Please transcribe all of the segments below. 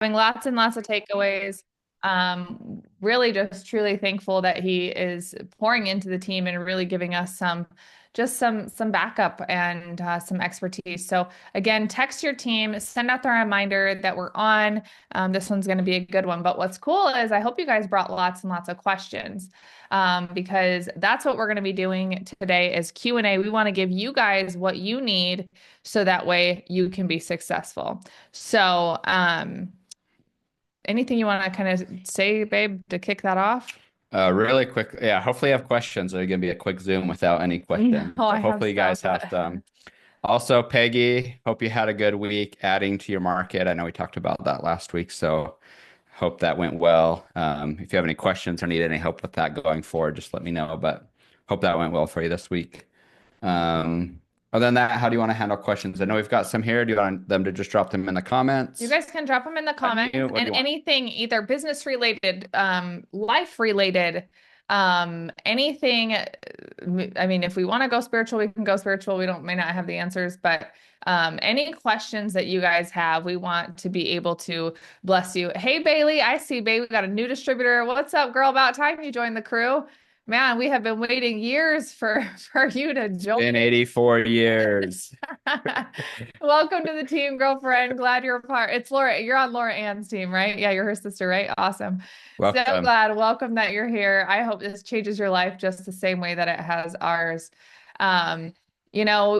having lots and lots of takeaways. Really just truly thankful that he is pouring into the team and really giving us some backup and some expertise. So again, text your team, send out the reminder that we're on. This one's going to be a good one. But what's cool is I hope you guys brought lots and lots of questions, because that's what we're going to be doing today is Q&A. We want to give you guys what you need so that way you can be successful. So, anything you want to kind of say, babe, to kick that off? Really quick. Yeah, hopefully you have questions. It's going to be a quick Zoom without any No, questions. So I have hopefully you some, guys have but some. Also, Peggy, hope you had a good week adding to your market. I know we talked about that last week, so hope that went well. If you have any questions or need any help with that going forward, just let me know. But hope that went well for you this week. Um, Other than that, how do you want to handle questions? I know we've got some here. Do you want them to just drop them in the you comments? guys can drop them in the comments What do and you want? anything either business related, life related, anything. I mean, if we want to go spiritual, we can go spiritual. We don't may not have the answers, but any questions that you guys have, we want to be able to bless you. Hey, Bailey, I see, babe, we got a new distributor. What's up, girl? About time you joined the crew. Man, we have been waiting years for for you to join. In 84 years. Welcome to the team, girlfriend. Glad you're a part. It's Laura. You're on Laura Ann's team, right? Yeah, you're her sister, right? Awesome. So Welcome. glad. Welcome that you're here. I hope this changes your life just the same way that it has ours. Um,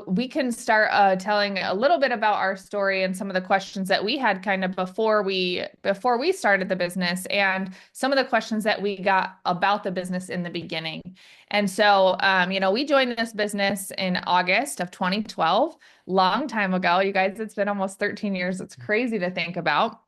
we can start telling a little bit about our story and some of the questions that we had kind of before we started the business and some of the questions that we got about the business in the beginning. And so, we joined this business in August of 2012, long time ago. You guys, it's been almost 13 years. It's crazy to think about.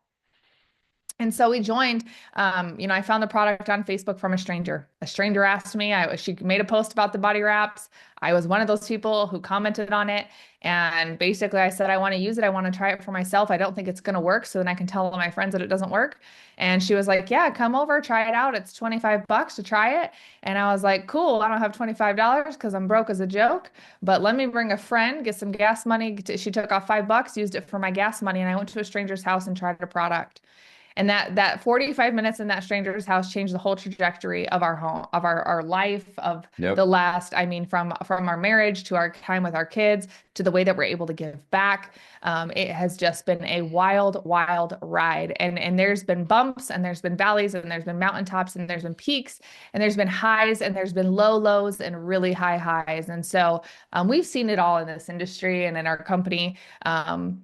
And so we joined. I found the product on Facebook from a stranger. A stranger asked me. She made a post about the body wraps. I was one of those people who commented on it, and basically I said I want to use it. I want to try it for myself. I don't think it's going to work, so then I can tell all my friends that it doesn't work. And she was like, "Yeah, come over, try it out. It's $25 to try it." And I was like, "Cool. I don't have $25 because I'm broke as a joke, but let me bring a friend, get some gas money." She took off $5, used it for my gas money, and I went to a stranger's house and tried a product. And that 45 minutes in that stranger's house changed the whole trajectory of our home, of our life, of the Yep. last, I mean, from our marriage to our time with our kids to the way that we're able to give back. It has just been a wild, wild ride. And there's been bumps and there's been valleys and there's been mountaintops and there's been peaks and there's been highs and there's been low lows and really high highs. And so we've seen it all in this industry and in our company.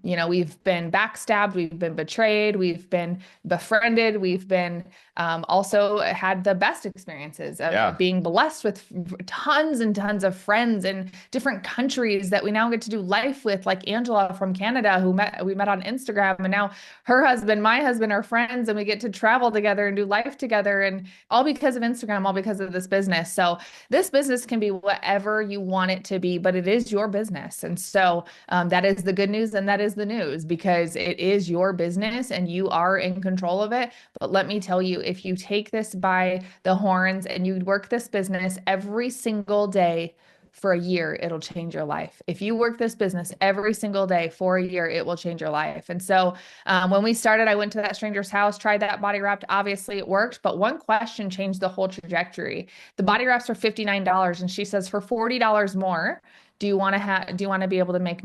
We've been backstabbed, we've been betrayed, we've been befriended. We've been also had the best experiences of Yeah. being blessed with tons and tons of friends in different countries that we now get to do life with, like Angela from Canada, we met on Instagram, and now her husband, my husband are friends, and we get to travel together and do life together, and all because of Instagram, all because of this business. So this business can be whatever you want it to be, but it is your business. And so that is the good news and that is the news because it is your business and you are in control of it. But let me tell you, if you take this by the horns and you work this business every single day for a year, it'll change your life. If you work this business every single day for a year, it will change your life. And so when we started, I went to that stranger's house, tried that body wrap. Obviously, it worked, but one question changed the whole trajectory. The body wraps are $59, and she says, for $40 more, do you want to be able to make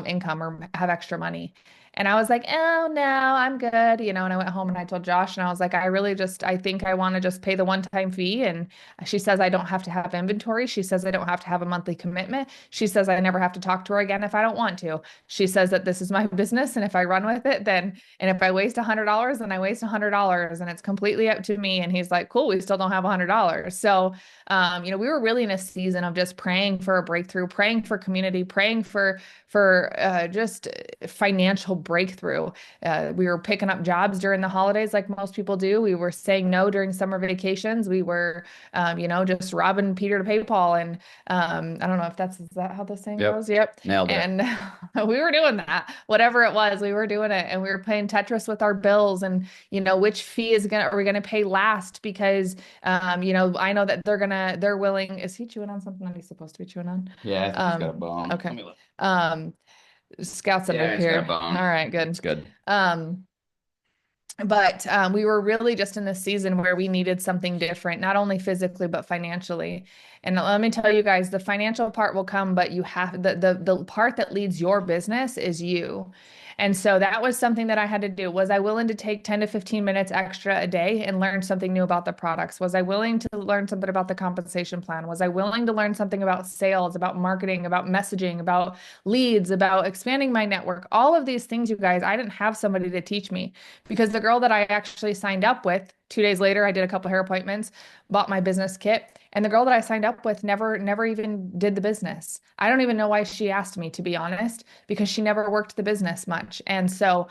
income or have extra money? And I was like, oh no, I'm good. And I went home and I told Josh and I was like, I think I want to just pay the one-time fee. And she says, I don't have to have inventory. She says, I don't have to have a monthly commitment. She says, I never have to talk to her again if I don't want to. She says that this is my business. And if I run with it, and if I waste $100, then I waste $100 and it's completely up to me. And he's like, cool, we still don't have $100. So, we were really in a season of just praying for a breakthrough, praying for community, praying for just financial breakthrough. We were picking up jobs during the holidays like most people do. We were saying no during summer vacations. We were, just robbing Peter to pay Paul. And I don't know if is that how the saying Yep. goes? Yep. Nailed it. And we were doing that. Whatever it was, we were doing it. And we were playing Tetris with our bills and, which fee are we gonna pay last? Because I know that they're willing. Is he chewing on something that he's supposed to be chewing on? Yeah, I think he's got a bone. Let Okay. me look. Um, Scout's under Yeah, he's got a here. All bone. right, good. It's good. Um, But we were really just in this season where we needed something different, not only physically but financially. And let me tell you guys, the financial part will come, but you have the part that leads your business is you. And so that was something that I had to do. Was I willing to take 10 to 15 minutes extra a day and learn something new about the products? Was I willing to learn something about the compensation plan? Was I willing to learn something about sales, about marketing, about messaging, about leads, about expanding my network? All of these things, you guys, I didn't have somebody to teach me because the girl that I actually signed up with, 2 days later, I did a couple hair appointments, bought my business kit, and the girl that I signed up with never even did the business. I don't even know why she asked me, to be honest, because she never worked the business much. And so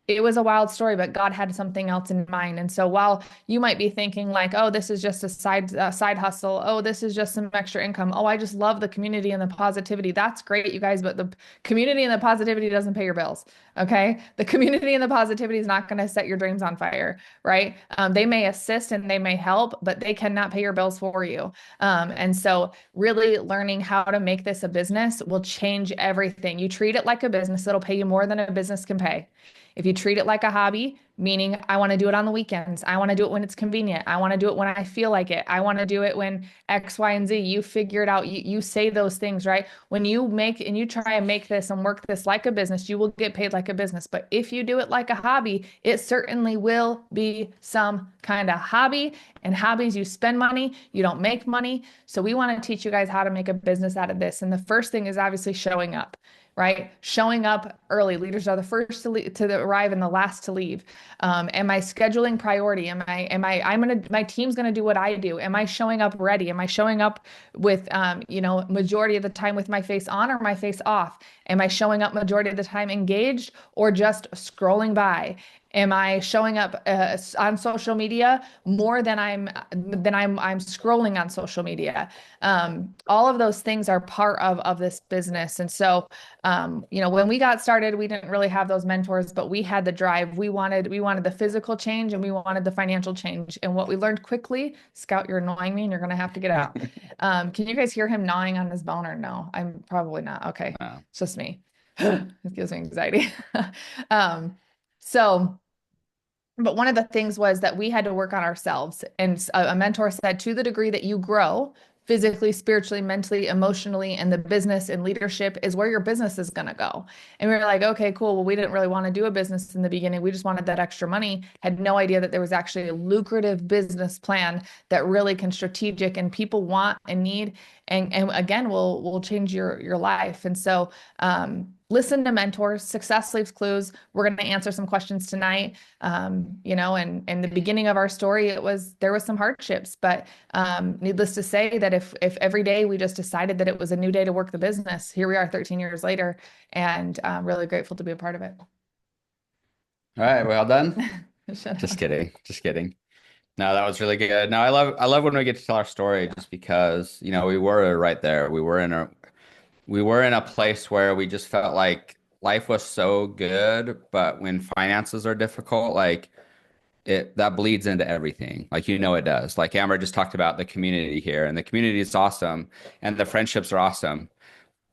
it was a wild story, but God had something else in mind. And so while you might be thinking like, oh, this is just a side hustle. Oh, this is just some extra income. Oh, I just love the community and the positivity. That's great, you guys, but the community and the positivity doesn't pay your bills. Okay. The community and the positivity is not going to set your dreams on fire, right? They may assist and they may help, but they cannot pay your bills for you. And so really learning how to make this a business will change everything. You treat it like a business, it'll pay you more than a business can pay. If you treat it like a hobby, meaning I want to do it on the weekends, I want to do it when it's convenient, I want to do it when I feel like it, I want to do it when X, Y, and Z, you figure it out. You say those things, right? When you make and you try and make this and work this like a business, you will get paid like a business. But if you do it like a hobby, it certainly will be some kind of hobby. And hobbies, you spend money, you don't make money. So we want to teach you guys how to make a business out of this. And the first thing is obviously showing up, right? Showing up early. Leaders are the first to arrive and the last to leave. Am I scheduling priority? My team's going to do what I do. Am I showing up ready? Am I showing up with, majority of the time with my face on or my face off? Am I showing up majority of the time engaged or just scrolling by? Am I showing up on social media more than I'm scrolling on social media? All of those things are part of this business. And so when we got started, we didn't really have those mentors, but we had the drive. We wanted the physical change and we wanted the financial change. And what we learned quickly, Scout, you're annoying me and you're going to have to get out. Can you guys hear him gnawing on his bone or no? I'm probably not. Okay. Wow. It's just me. It gives me anxiety. um, so but one of the things was that we had to work on ourselves. And a mentor said, to the degree that you grow physically, spiritually, mentally, emotionally, and the business and leadership is where your business is going to go. And we were like, okay, cool. Well, we didn't really want to do a business in the beginning. We just wanted that extra money, had no idea that there was actually a lucrative business plan that really can strategic and people want and need. And again, will change your life. And so, listen to mentors. Success leaves clues. We're going to answer some questions tonight. And in the beginning of our story, there was some hardships, but needless to say that if every day we just decided that it was a new day to work the business, here we are 13 years later, and I'm really grateful to be a part of it. All right, well done. Shut Just up. kidding. Just kidding. No, that was really good. No, I love when we get to tell our story just because, we were right there. We were in a place where we just felt like life was so good, but when finances are difficult, like it that bleeds into everything. Like it does. Like Amber just talked about the community here, and the community is awesome, and the friendships are awesome.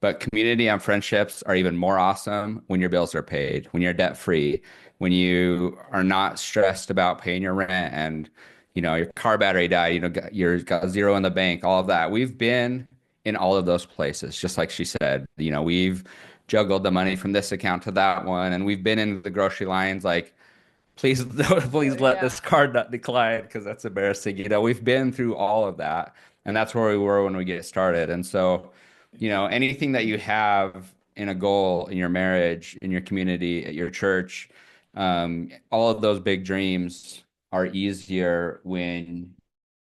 But community and friendships are even more awesome when your bills are paid, when you're debt free, when you are not stressed about paying your rent and your car battery died, you're got zero in the bank, all of that. We've been in all of those places, just like she said. We've juggled the money from this account to that one, and we've been in the grocery lines like, please, please let Yeah. this card not decline because that's embarrassing. We've been through all of that, and that's where we were when we get started. And so, anything that you have in a goal in your marriage, in your community, at your church, all of those big dreams are easier when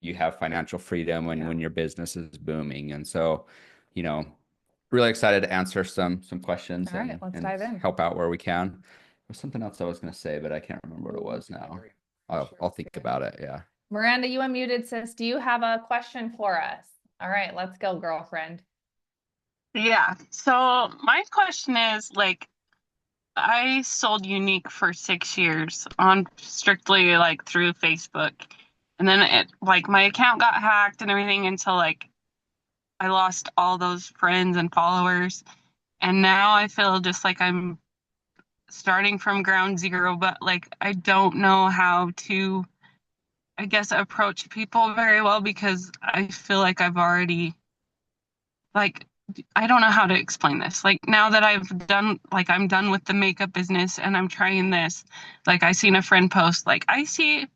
you have financial freedom, when your business is booming. And so, you know, really excited to answer some questions All right, let's and dive in. help out where we can. There's something else I was going to say, but I can't remember what it was now. I'll think about it. Yeah. Miranda, you unmuted, sis. Do you have a question for us? All right, let's go, girlfriend. Yeah. So my question is like I sold Unique for 6 years on strictly like through Facebook. And then my account got hacked and everything until I lost all those friends and followers. And now I feel just like I'm starting from ground zero, but like I don't know how to, I guess, approach people very well because I feel like I've already, like, I don't know how to explain this. Like now that I'm done with the makeup business and I'm trying this, like I seen a friend post, like I see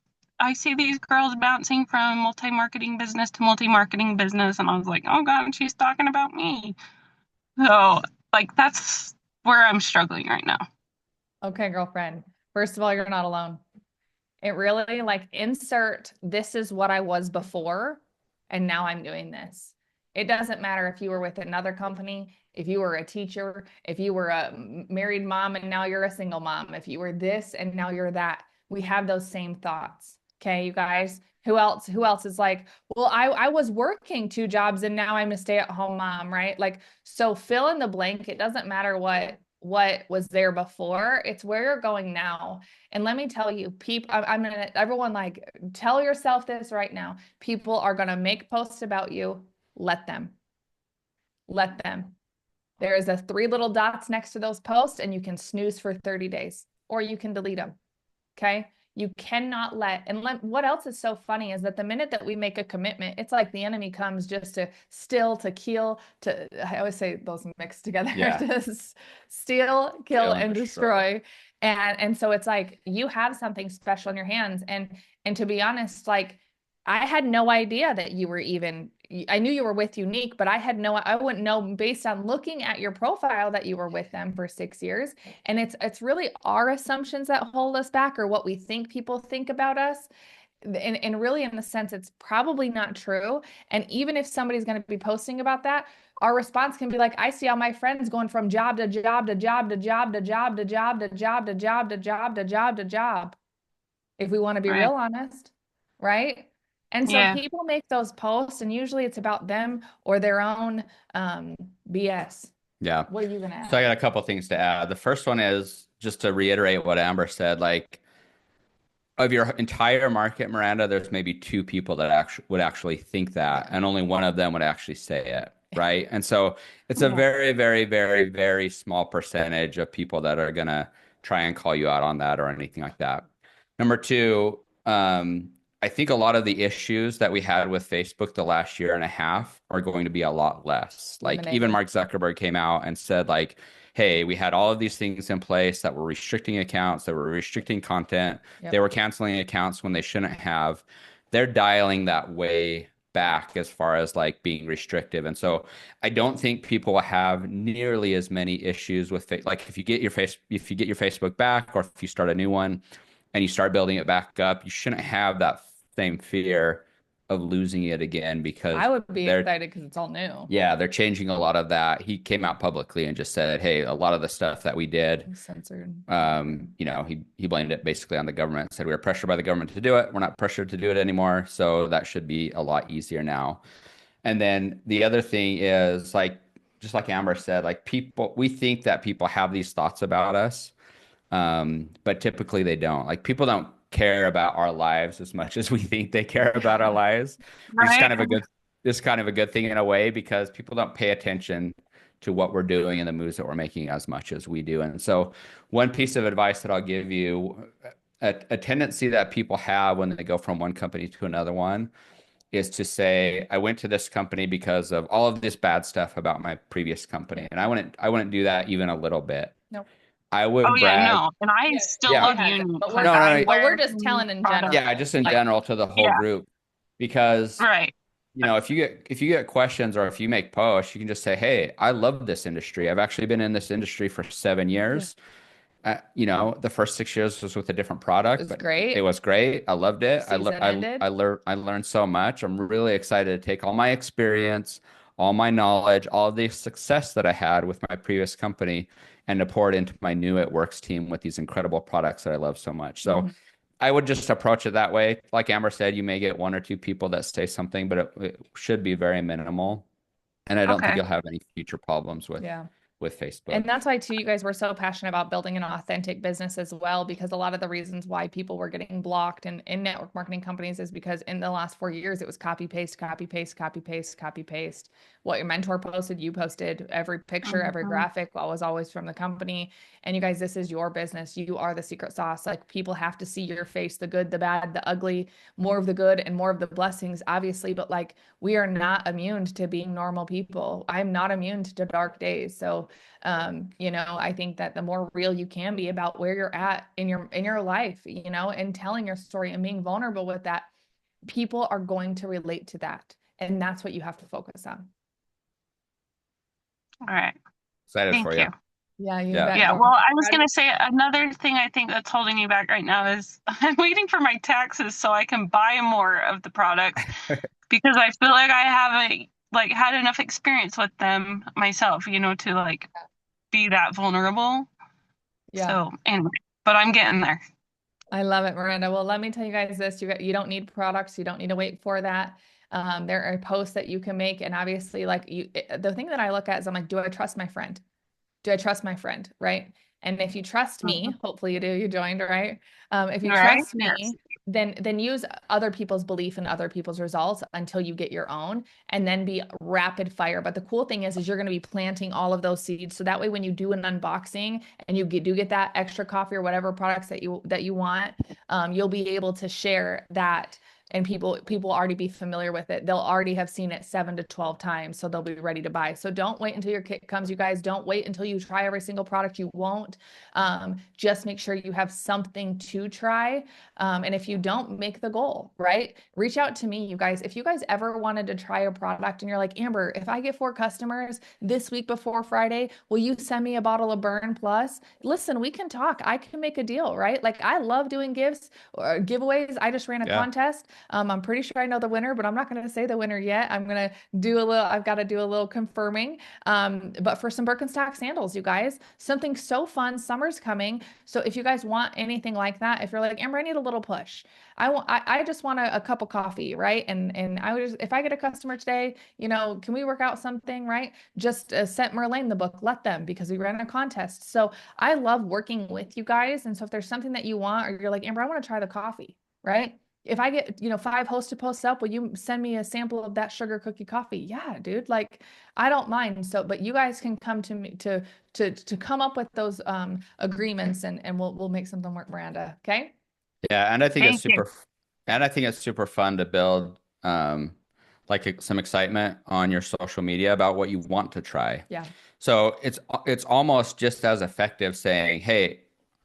these girls bouncing from multi-marketing business to multi-marketing business, and I was like, oh God, she's talking about me. So like that's where I'm struggling right now. Okay, girlfriend. First of all, you're not alone. It really like insert this is what I was before, and now I'm doing this. It doesn't matter if you were with another company, if you were a teacher, if you were a married mom and now you're a single mom, if you were this and now you're that. We have those same thoughts. Okay, you guys. Who else is like, well, I was working 2 jobs and now I'm a stay-at-home mom, right? Like, so fill in the blank. It doesn't matter what was there before. It's where you're going now. And let me tell you, people, I'm gonna, everyone, like, tell yourself this right now. People are gonna make posts about you. Let them. Let them. There is a 3 little dots next to those posts, and you can snooze for 30 days, or you can delete them. Okay. You cannot what else is so funny is that the minute that we make a commitment, it's like the enemy comes just to steal, to kill, I always say those mixed together, Yeah. to steal, kill, Kill and destroy. And so it's like you have something special in your hands. And to be honest, like I had no idea that you were even, I knew you were with Unique, but I wouldn't know based on looking at your profile that you were with them for 6 years. And it's really our assumptions that hold us back, or what we think people think about us. And really, in the sense, it's probably not true. And even if somebody's going to be posting about that, our response can be like, I see all my friends going from job to job to job to job to job to job to job to job to job to job to job, if we want to be Right. real honest, right? And so Yeah. people make those posts, and usually it's about them or their own BS. Yeah. What are you gonna add? So I got a couple things to add. The first one is just to reiterate what Amber said, like of your entire market, Miranda, there's maybe 2 people that would actually think that, and only one of them would actually say it, right? And so it's a very, very, very, very small percentage of people that are gonna try and call you out on that or anything like that. Number 2, I think a lot of the issues that we had with Facebook the last year and a half are going to be a lot less. Like even Mark Zuckerberg came out and said, like, hey, we had all of these things in place that were restricting accounts, that were restricting content. Yep. They were canceling accounts when they shouldn't have. They're dialing that way back as far as like being restrictive. And so I don't think people will have nearly as many issues with like if you get your Facebook back, or if you start a new one and you start building it back up, you shouldn't have that same fear of losing it again, because I would be excited because it's all new. yeah, they're changing a lot of that. He came out publicly and just said, hey, a lot of the stuff that we did, Censored. he blamed it basically on the government, said we were pressured by the government to do it. We're not pressured to do it anymore. So that should be a lot easier now. And then the other thing is, like, just like Amber said, like we think that people have these thoughts about us, but typically they don't. Like people don't care about our lives as much as we think they care about our lives. Which is Right. kind of a good thing in a way, because people don't pay attention to what we're doing and the moves that we're making as much as we do. And so one piece of advice that I'll give you, a tendency that people have when they go from one company to another one, is to say, I went to this company because of all of this bad stuff about my previous company. And I wouldn't do that even a little bit. Nope. I would Oh yeah, brag. no. And I still Yeah. love Yeah, Unique. but Like No, I no, but we're wear just telling in general. yeah, just in Like, general to the whole Yeah. group, because Right. if you get questions, or if you make posts, you can just say, hey, I love this industry. I've actually been in this industry for 7 years. The first 6 years was with a different product, It was but great. it was great. I loved it. Season ended. I learned so much. I'm really excited to take all my experience, all my knowledge, all the success that I had with my previous company, and to pour it into my new It Works team with these incredible products that I love so much. So I would just approach it that way. Like Amber said, you may get 1 or 2 people that say something, but it should be very minimal. And I don't think Okay. you'll have any future problems with Yeah. with Facebook. And that's why too, you guys were so passionate about building an authentic business as well, because a lot of the reasons why people were getting blocked in network marketing companies is because in the last 4 years, it was copy, paste, copy, paste, copy, paste, copy, paste. What your mentor posted, you posted. Every picture, every graphic was always from the company. And you guys, this is your business. You are the secret sauce. Like, people have to see your face, the good, the bad, the ugly, more of the good and more of the blessings, obviously. But like, we are not immune to being normal people. I'm not immune to dark days. So I think that the more real you can be about where you're at in your life, and telling your story and being vulnerable with that, people are going to relate to that. And that's what you have to focus on. All right. Excited Thank for you. you. Yeah, you Yeah. bet. Yeah, well, I was going to say another thing I think that's holding me back right now is I'm waiting for my taxes so I can buy more of the products because I feel like I haven't like had enough experience with them myself, to like be that vulnerable. Yeah. So anyway, but I'm getting there. I love it, Miranda. Well, let me tell you guys this. You don't need products. You don't need to wait for that. There are posts that you can make. And obviously, like the thing that I look at is I'm like, do I trust my friend? Do I trust my friend? Right. And if you trust me, hopefully you do, you joined, right? If you Right? trust me, then use other people's belief and other people's results until you get your own, and then be rapid fire. But the cool thing is you're going to be planting all of those seeds. So that way, when you do an unboxing and you do get that extra coffee or whatever products that you want, you'll be able to share that. And people already be familiar with it. They'll already have seen it 7 to 12 times, so they'll be ready to buy. So don't wait until your kit comes, you guys. Don't wait until you try every single product. You won't. Just make sure you have something to try. And if you don't, make the goal, right? Reach out to me, you guys. If you guys ever wanted to try a product and you're like, Amber, if I get 4 customers this week before Friday, will you send me a bottle of Burn Plus? Listen, we can talk. I can make a deal, right? Like, I love doing gifts or giveaways. I just ran a contest. I'm pretty sure I know the winner, but I'm not going to say the winner yet. I've got to do a little confirming. But for some Birkenstock sandals, you guys, something so fun. Summer's coming. So if you guys want anything like that, if you're like, Amber, I need a little push. I just want a cup of coffee, right? And if I get a customer today, can we work out something, right? Just sent Merlane the book, let them, because we ran a contest. So I love working with you guys. And so if there's something that you want, or you're like, Amber, I want to try the coffee, right? If I get, 5 hosted posts up, will you send me a sample of that sugar cookie coffee? Yeah, dude. Like, I don't mind. So, but you guys can come to me to come up with those agreements, and we'll make something work, Miranda. Okay. Yeah, and I think Thank you. it's super fun to build like some excitement on your social media about what you want to try. Yeah. So it's almost just as effective saying, "Hey,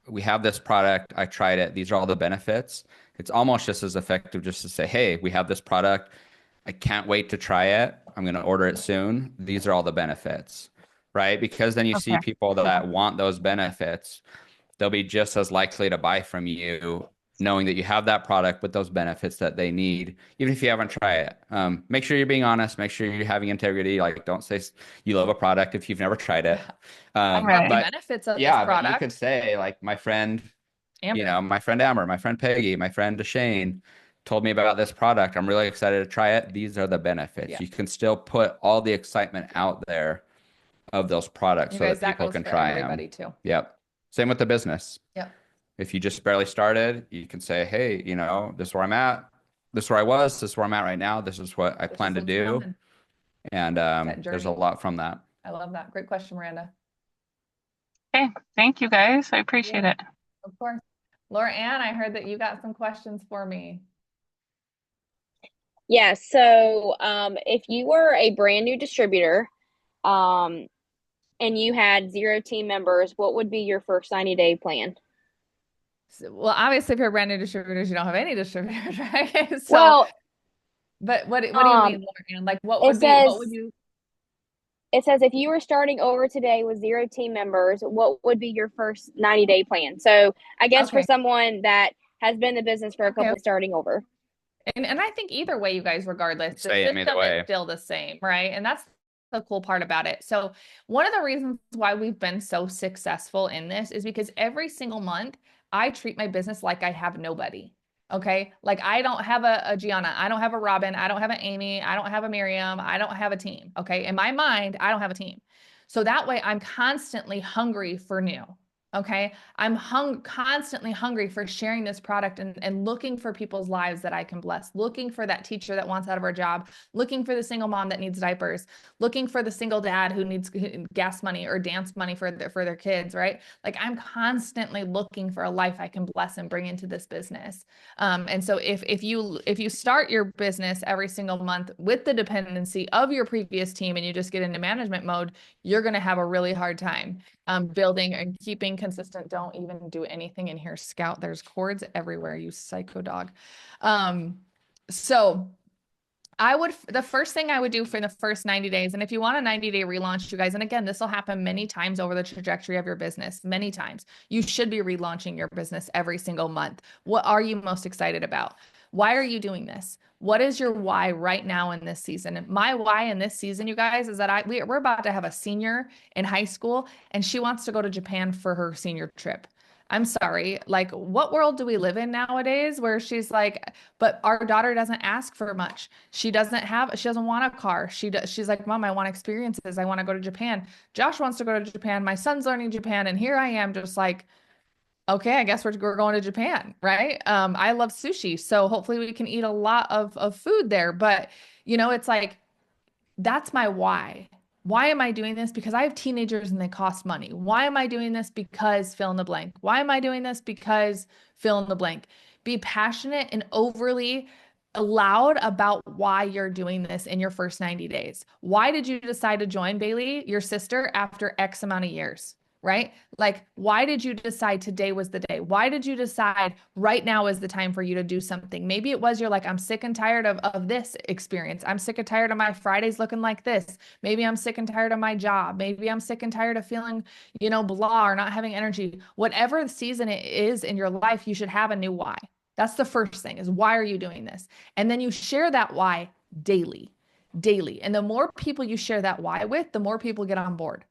we have this product. I tried it. These are all the benefits." It's almost just as effective just to say, "Hey, we have this product. I can't wait to try it. I'm going to order it soon. These are all the benefits." Right? Because then you see Okay. people that want those benefits, they'll be just as likely to buy from you knowing that you have that product with those benefits that they need, even if you haven't tried it. Make sure you're being honest. Make sure you're having integrity. Like, don't say you love a product if you've never tried it. I love the benefits of this But product. you could say, like, my friend, Amber. my friend Amber, my friend Peggy, my friend Deshane told me about this product. I'm really excited to try it. These are the benefits. Yeah. You can still put all the excitement out there of those products You so guys, that people goes can for try everybody them. too. Yep. Same with the business. Yep. If you just barely started, you can say, hey, this is where I'm at. This is where I was. This is where I'm at right now. This is what I plan to do. Coming. And there's a lot from that. I love that. Great question, Miranda. Okay. Thank you guys. I appreciate it. Of course. Laura Ann, I heard that you got some questions for me. Yeah, so if you were a brand new distributor and you had 0 team members, what would be your first 90-day plan? So, well, obviously, if you're brand new distributors, you don't have any distributors, right? So, Well, but what do you mean, Laura Ann? Like, what would you? It says if you were starting over today with 0 team members, what would be your first 90-day plan? So I guess for someone that has been in the business for a couple starting over. And I think either way, you guys, regardless, the system is still the same, right? And that's the cool part about it. So one of the reasons why we've been so successful in this is because every single month I treat my business like I have nobody. Okay. Like, I don't have a Gianna. I don't have a Robin. I don't have an Amy. I don't have a Miriam. I don't have a team. Okay. In my mind, I don't have a team. So that way I'm constantly hungry for new. Okay. I'm constantly hungry for sharing this product and looking for people's lives that I can bless, looking for that teacher that wants out of her job, looking for the single mom that needs diapers, looking for the single dad who needs gas money or dance money for their kids, right? Like I'm constantly looking for a life I can bless and bring into this business. And so if you start your business every single month with the dependency of your previous team and you just get into management mode, you're going to have a really hard time building and keeping consistent. Don't even do anything in here, Scout. There's cords everywhere, you psycho dog. So the first thing I would do for the first 90 days, and if you want a 90-day relaunch, you guys, and again, this will happen many times over the trajectory of your business, many times. You should be relaunching your business every single month. What are you most excited about? Why are you doing this? What is your why right now in this season? My why in this season, you guys, is that we're about to have a senior in high school and she wants to go to Japan for her senior trip. I'm sorry, like what world do we live in nowadays where she's like, but our daughter doesn't ask for much. She doesn't want a car. She's like, Mom, I want experiences. I want to go to Japan. Josh wants to go to Japan. My son's learning Japan. And here I am just like, okay, I guess we're going to Japan, right? I love sushi. So hopefully we can eat a lot of food there. But, it's like, that's my why. Why am I doing this? Because I have teenagers and they cost money. Why am I doing this? Because fill in the blank. Why am I doing this? Because fill in the blank. Be passionate and overly loud about why you're doing this in your first 90 days. Why did you decide to join Bailey, your sister, after X amount of years? Right? Like, why did you decide today was the day? Why did you decide right now is the time for you to do something? Maybe it was you're like, I'm sick and tired of this experience. I'm sick and tired of my Fridays looking like this. Maybe I'm sick and tired of my job. Maybe I'm sick and tired of feeling, blah, or not having energy. Whatever the season it is in your life, you should have a new why. That's the first thing is why are you doing this? And then you share that why daily. And the more people you share that why with, the more people get on board.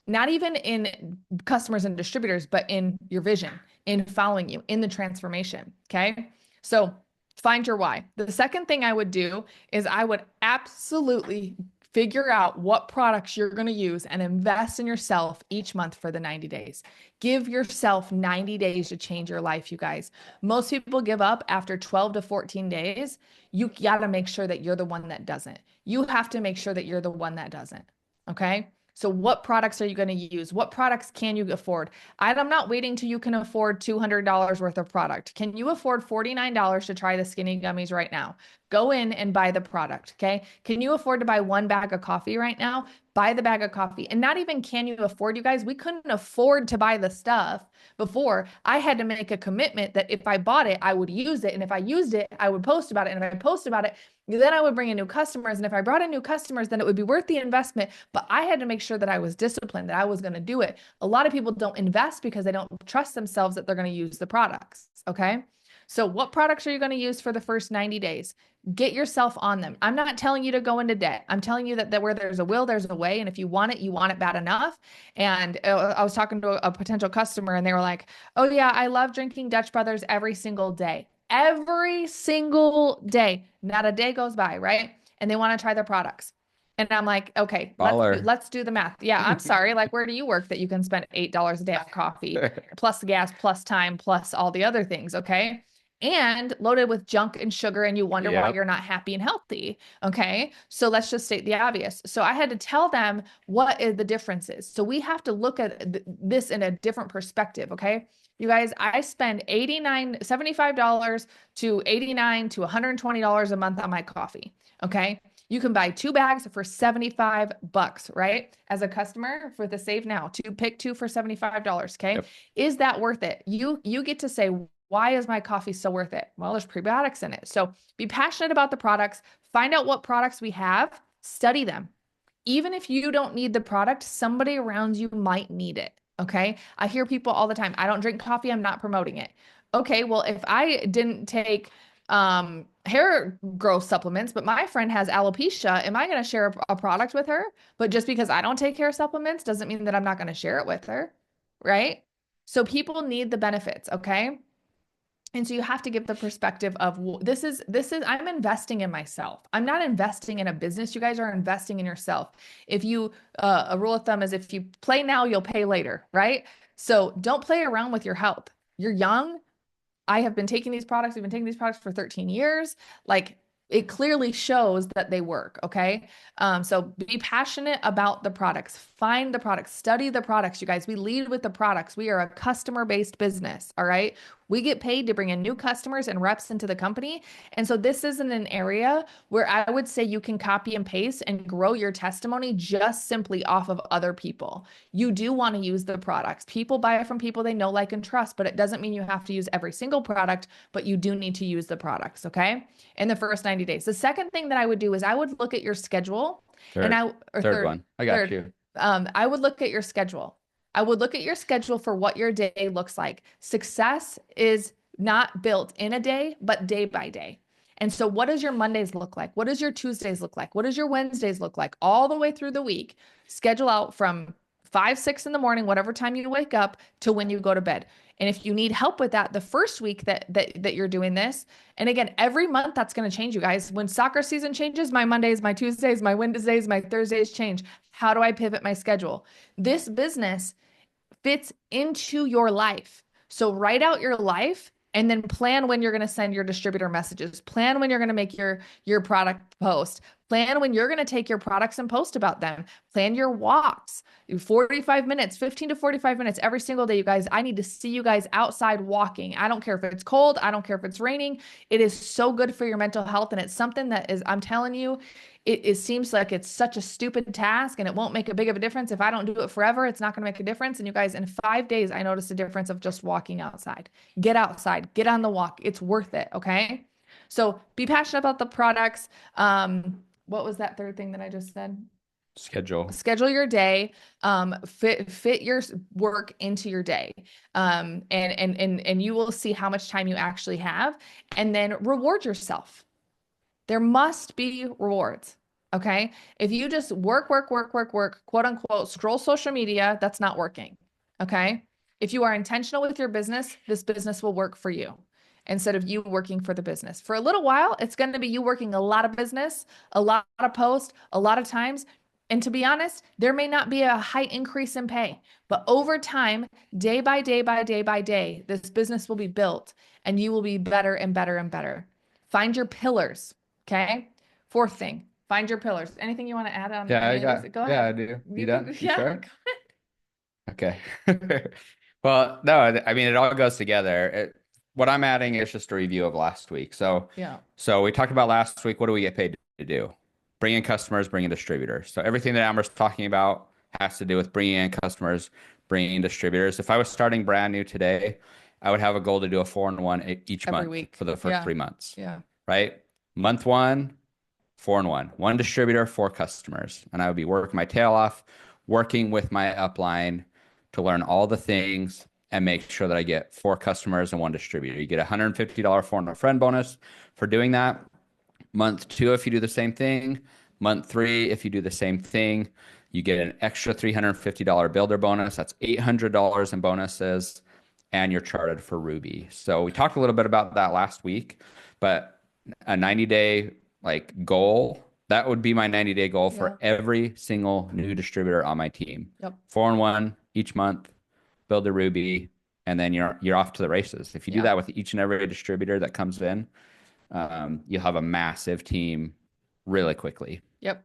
Not even in customers and distributors, but in your vision, in following you, in the transformation. Okay. So find your why. The second thing I would do is I would absolutely figure out what products you're going to use and invest in yourself each month for the 90 days. Give yourself 90 days to change your life, you guys. Most people give up after 12 to 14 days. You got to make sure that you're the one that doesn't. You have to make sure that you're the one that doesn't. Okay. So what products are you going to use? What products can you afford? I'm not waiting till you can afford $200 worth of product. Can you afford $49 to try the skinny gummies right now? Go in and buy the product. Okay. Can you afford to buy one bag of coffee right now? Buy the bag of coffee. And not even can you afford, you guys, we couldn't afford to buy the stuff before. I had to make a commitment that if I bought it, I would use it. And if I used it, I would post about it. And if I post about it, then I would bring in new customers. And if I brought in new customers, then it would be worth the investment. But I had to make sure that I was disciplined, that I was going to do it. A lot of people don't invest because they don't trust themselves that they're going to use the products. Okay. So what products are you going to use for the first 90 days? Get yourself on them. I'm not telling you to go into debt. I'm telling you that where there's a will, there's a way. And if you want it bad enough. And I was talking to a potential customer and they were like, oh yeah, I love drinking Dutch Brothers every single day. Every single day. Not a day goes by, right? And they want to try their products. And I'm like, okay, let's do the math. Yeah, I'm sorry. Like, where do you work that you can spend $8 a day on coffee, plus gas, plus time, plus all the other things? Okay. And loaded with junk and sugar, and you wonder why you're not happy and healthy. Okay. So let's just state the obvious. So I had to tell them what the difference is. So we have to look at this in a different perspective. Okay. You guys, I spend $75 to $89 to $120 a month on my coffee. Okay. You can buy 2 bags for $75, right? As a customer for the Save Now, pick 2 for $75. Okay. Yep. Is that worth it? You get to say, why is my coffee so worth it? Well, there's prebiotics in it. So be passionate about the products, find out what products we have, study them. Even if you don't need the product, somebody around you might need it. Okay. I hear people all the time, I don't drink coffee. I'm not promoting it. Okay. Well, if I didn't take hair growth supplements, but my friend has alopecia, am I going to share a product with her? But just because I don't take hair supplements doesn't mean that I'm not going to share it with her. Right. So people need the benefits. Okay. And so you have to give the perspective of this is I'm investing in myself. I'm not investing in a business. You guys are investing in yourself. If you a rule of thumb is if you play now, you'll pay later, right? So don't play around with your health. You're young. I have been taking these products. We've been taking these products for 13 years. Like it clearly shows that they work. Okay. So be passionate about the products, find the products, study the products. You guys, we lead with the products. We are a customer-based business. All right. We get paid to bring in new customers and reps into the company. And so this isn't an area where I would say you can copy and paste and grow your testimony just simply off of other people. You do want to use the products. People buy it from people they know, like, and trust, but it doesn't mean you have to use every single product, but you do need to use the products. Okay. In the first 90 days. The second thing that I would do is I would look at your schedule. Third one. I got you. I would look at your schedule. I would look at your schedule for what your day looks like. Success is not built in a day, but day by day. And so what does your Mondays look like? What does your Tuesdays look like? What does your Wednesdays look like? All the way through the week. Schedule out from 5, 6 in the morning, whatever time you wake up, to when you go to bed. And if you need help with that, the first week that you're doing this, and again, every month that's going to change, you guys. When soccer season changes, my Mondays, my Tuesdays, my Wednesdays, my Thursdays change. How do I pivot my schedule? This business fits into your life. So write out your life and then plan when you're going to send your distributor messages. Plan when you're going to make your product post. Plan when you're going to take your products and post about them. Plan your walks. 45 minutes, 15 to 45 minutes every single day, you guys. I need to see you guys outside walking. I don't care if it's cold. I don't care if it's raining. It is so good for your mental health. And it's something that is, I'm telling you, it seems like it's such a stupid task and it won't make a big of a difference. If I don't do it forever, it's not going to make a difference. And you guys, in 5 days, I noticed a difference of just walking outside. Get outside, get on the walk. It's worth it. Okay. So be passionate about the products. What was that third thing that I just said? Schedule your day. Fit your work into your day. And you will see how much time you actually have, and then reward yourself. There must be rewards. Okay. If you just work, quote unquote, scroll social media, that's not working. Okay. If you are intentional with your business, this business will work for you instead of you working for the business. For a little while, it's going to be you working a lot of business, a lot of posts, a lot of times. And to be honest, there may not be a high increase in pay, but over time, day by day by day by day, this business will be built and you will be better and better and better. Find your pillars. Okay. Fourth thing, find your pillars. Anything you want to add on? Yeah, Go ahead. Yeah, I do. You done? You Yeah. sure? Okay. Well, no, I mean, it all goes together. What I'm adding is just a review of last week. So we talked about last week. What do we get paid to do? Bring in customers, bring in distributors. So everything that Amber's talking about has to do with bringing in customers, bringing in distributors. If I was starting brand new today, I would have a goal to do a 4-in-1 each month week for the first 3 months. Yeah. Right? Month 1, 4-in-1, 1 distributor, 4 customers. And I would be working my tail off, working with my upline to learn all the things and make sure that I get 4 customers and 1 distributor. You get a $150 phone a friend bonus for doing that. Month 2, if you do the same thing. Month 3, if you do the same thing, you get an extra $350 builder bonus. That's $800 in bonuses, and you're charted for Ruby. So we talked a little bit about that last week, but a 90-day goal, that would be my 90-day goal for every single new distributor on my team. 4-in-1 each month, build the Ruby, and then you're off to the races. If you do that with each and every distributor that comes in, you'll have a massive team really quickly. Yep.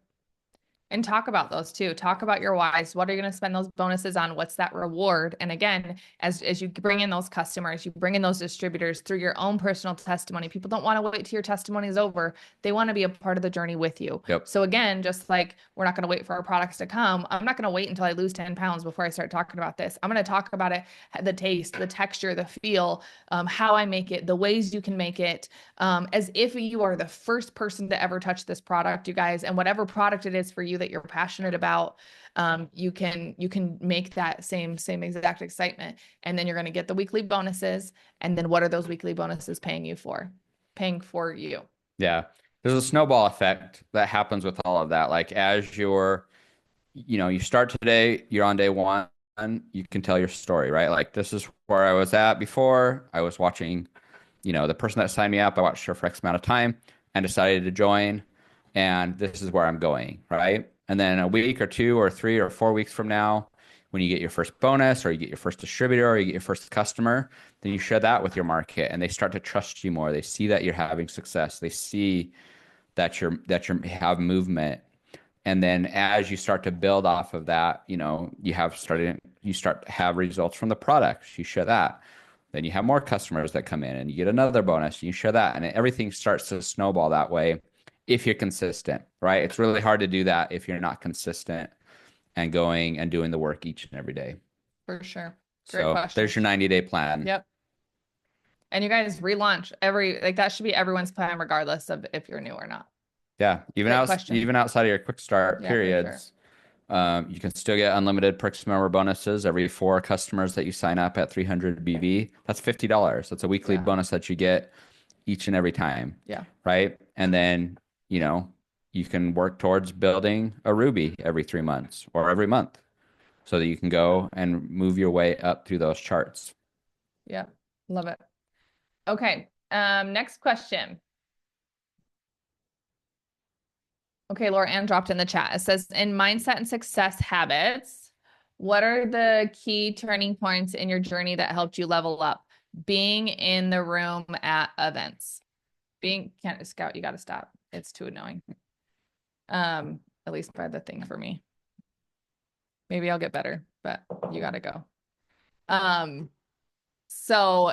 And talk about those too. Talk about your whys. What are you going to spend those bonuses on? What's that reward? And again, as you bring in those customers, you bring in those distributors through your own personal testimony. People don't want to wait till your testimony is over. They want to be a part of the journey with you. Yep. So again, just like we're not going to wait for our products to come. I'm not going to wait until I lose 10 pounds before I start talking about this. I'm going to talk about it, the taste, the texture, the feel, how I make it, the ways you can make it, as if you are the first person to ever touch this product, you guys, and whatever product it is for you that you're passionate about, you can make that same exact excitement. And then you're going to get the weekly bonuses. And then what are those weekly bonuses paying for you? Yeah. There's a snowball effect that happens with all of that. Like as you start today, you're on day 1, you can tell your story, right? Like this is where I was at before. I was watching the person that signed me up, I watched her for X amount of time and decided to join, and this is where I'm going, right? And then a week or 2 or 3 or 4 weeks from now, when you get your first bonus or you get your first distributor or you get your first customer, then you share that with your market and they start to trust you more. They see that you're having success. They see that you have movement. And then as you start to build off of that, you start to have results from the products. You share that. Then you have more customers that come in and you get another bonus and you share that. And everything starts to snowball that way if you're consistent, right? It's really hard to do that if you're not consistent and going and doing the work each and every day. For sure. Great So question. there's your 90-day plan. Yep. And you guys relaunch that should be everyone's plan, regardless of if you're new or not. Yeah. Even outside of your quick start periods, sure. You can still get unlimited Perks member bonuses every 4 customers that you sign up at 300 BV. That's $50. That's a weekly bonus that you get each and every time. Yeah. Right. And then, you can work towards building a Ruby every 3 months or every month so that you can go and move your way up through those charts. Yeah. Love it. Okay. Next question. Okay, Laura Ann dropped in the chat. It says, in mindset and success habits, what are the key turning points in your journey that helped you level up? Being in the room at events. Scout, you got to stop. It's too annoying. At least by the thing for me. Maybe I'll get better, but you got to go. So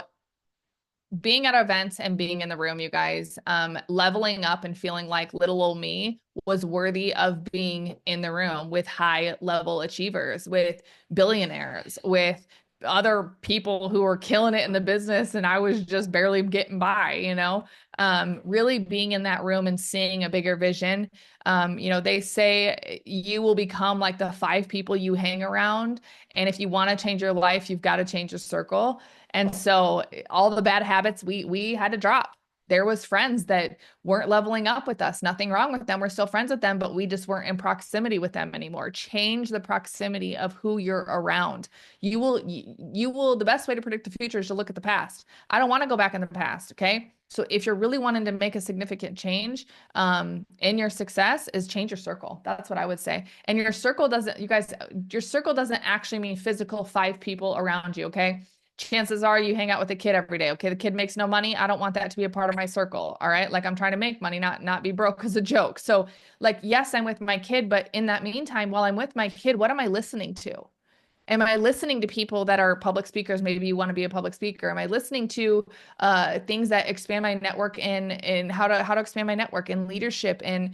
being at events and being in the room, you guys, leveling up and feeling like little old me was worthy of being in the room with high level achievers, with billionaires, with other people who were killing it in the business. And I was just barely getting by, really being in that room and seeing a bigger vision. They say you will become like the 5 people you hang around. And if you want to change your life, you've got to change your circle. And so all the bad habits we had to drop. There was friends that weren't leveling up with us. Nothing wrong with them. We're still friends with them, but we just weren't in proximity with them anymore. Change the proximity of who you're around. You will, the best way to predict the future is to look at the past. I don't want to go back in the past. Okay. So if you're really wanting to make a significant change in your success, is change your circle. That's what I would say. And your circle doesn't actually mean physical 5 people around you. Okay. Chances are you hang out with a kid every day. Okay. The kid makes no money. I don't want that to be a part of my circle. All right. Like, I'm trying to make money, not be broke as a joke. So like, yes, I'm with my kid, but in that meantime, while I'm with my kid, what am I listening to? Am I listening to people that are public speakers? Maybe you want to be a public speaker. Am I listening to things that expand my network in how to expand my network in leadership and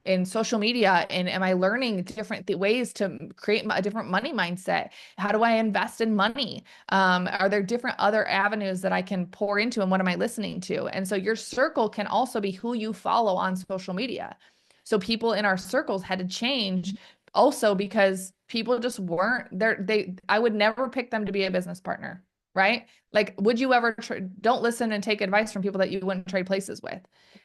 in social media? And am I learning different ways to create a different money mindset? How do I invest in money? Are there different other avenues that I can pour into, and what am I listening to? And so your circle can also be who you follow on social media. So people in our circles had to change also because people just weren't there. I would never pick them to be a business partner, right? Like, would you ever don't listen and take advice from people that you wouldn't trade places with?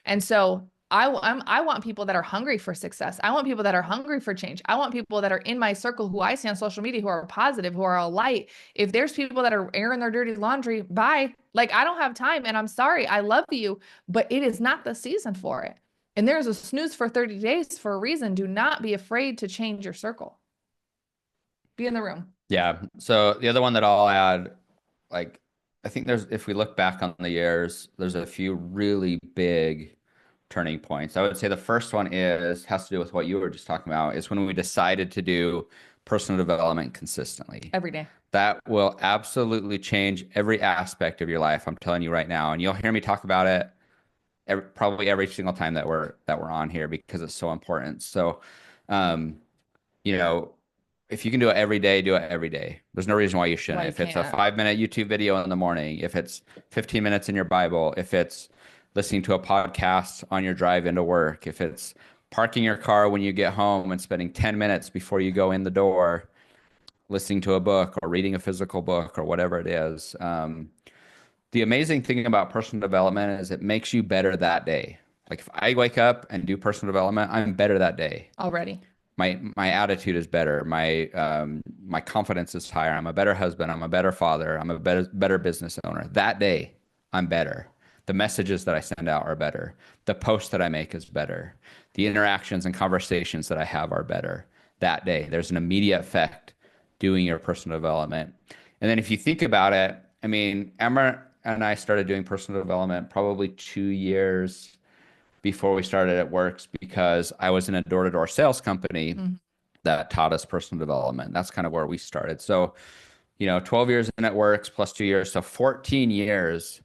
And so I want people that are hungry for success. I want people that are hungry for change. I want people that are in my circle who I see on social media, who are positive, who are a light. If there's people that are airing their dirty laundry, bye. Like, I don't have time, and I'm sorry. I love you, but it is not the season for it. And there's a snooze for 30 days for a reason. Do not be afraid to change your circle. Be in the room. Yeah. So the other one that I'll add, like, I think if we look back on the years, there's a few really big turning points. I would say the first one has to do with what you were just talking about, is when we decided to do personal development consistently. Every day. That will absolutely change every aspect of your life. I'm telling you right now. And you'll hear me talk about it probably every single time that we're on here, because it's so important. So, if you can do it every day, do it every day. There's no reason why you shouldn't. If it's a 5-minute YouTube video in the morning, if it's 15 minutes in your Bible, if it's listening to a podcast on your drive into work, if it's parking your car when you get home and spending 10 minutes before you go in the door, listening to a book or reading a physical book or whatever it is. The amazing thing about personal development is it makes you better that day. Like, if I wake up and do personal development, I'm better that day. Already. My attitude is better. My confidence is higher. I'm a better husband. I'm a better father. I'm a better business owner that day. I'm better. The messages that I send out are better. The post that I make is better. The interactions and conversations that I have are better that day. There's an immediate effect doing your personal development. And then if you think about it, I mean, Emma and I started doing personal development probably 2 years before we started at Works because I was in a door-to-door sales company that taught us personal development. That's kind of where we started. So, 12 years in at Works plus 2 years, so 14 years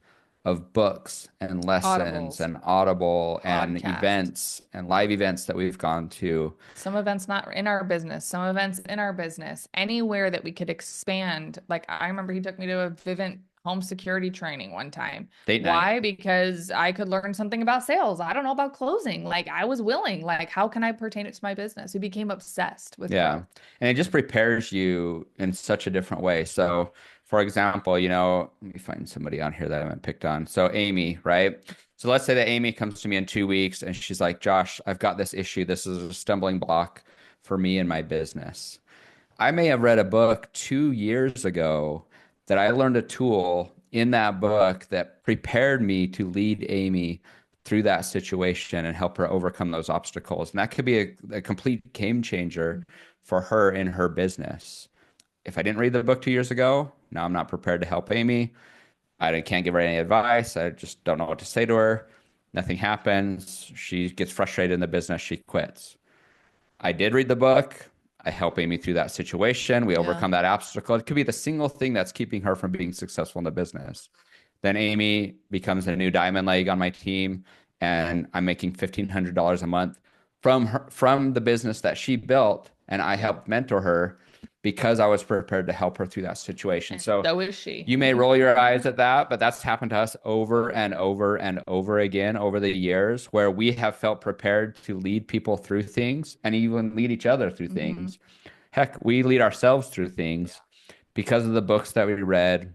of books and lessons Audibles, and Audible and podcasts, events and live events that we've gone to. some events not in our business, some events in our business, anywhere that we could expand. Like I remember he took me to a Vivint home security training one time. Date night. Why? Because I could learn something about sales. I don't know about closing. Like I was willing, like how can I pertain it to my business? We became obsessed with growth. And it just prepares you in such a different way. So for example, let me find somebody on here that I haven't picked on. So Amy, right? So let's say that Amy comes to me in 2 weeks and she's like, Josh, I've got this issue. This is a stumbling block for me and my business. I may have read a book 2 years ago that I learned a tool in that book that prepared me to lead Amy through that situation and help her overcome those obstacles. And that could be a complete game changer for her in her business. If I didn't read the book 2 years ago, now I'm not prepared to help Amy. I can't give her any advice. I just don't know what to say to her. Nothing happens. She gets frustrated in the business. She quits. I did read the book. I help Amy through that situation. We overcome that obstacle. It could be the single thing that's keeping her from being successful in the business. Then Amy becomes a new diamond leg on my team, and I'm making $1,500 a month from the business that she built, and I helped mentor her because I was prepared to help her through that situation. And so is she. You may roll your eyes at that, but that's happened to us over and over and over again over the years where we have felt prepared to lead people through things and even lead each other through things. Heck, we lead ourselves through things because of the books that we read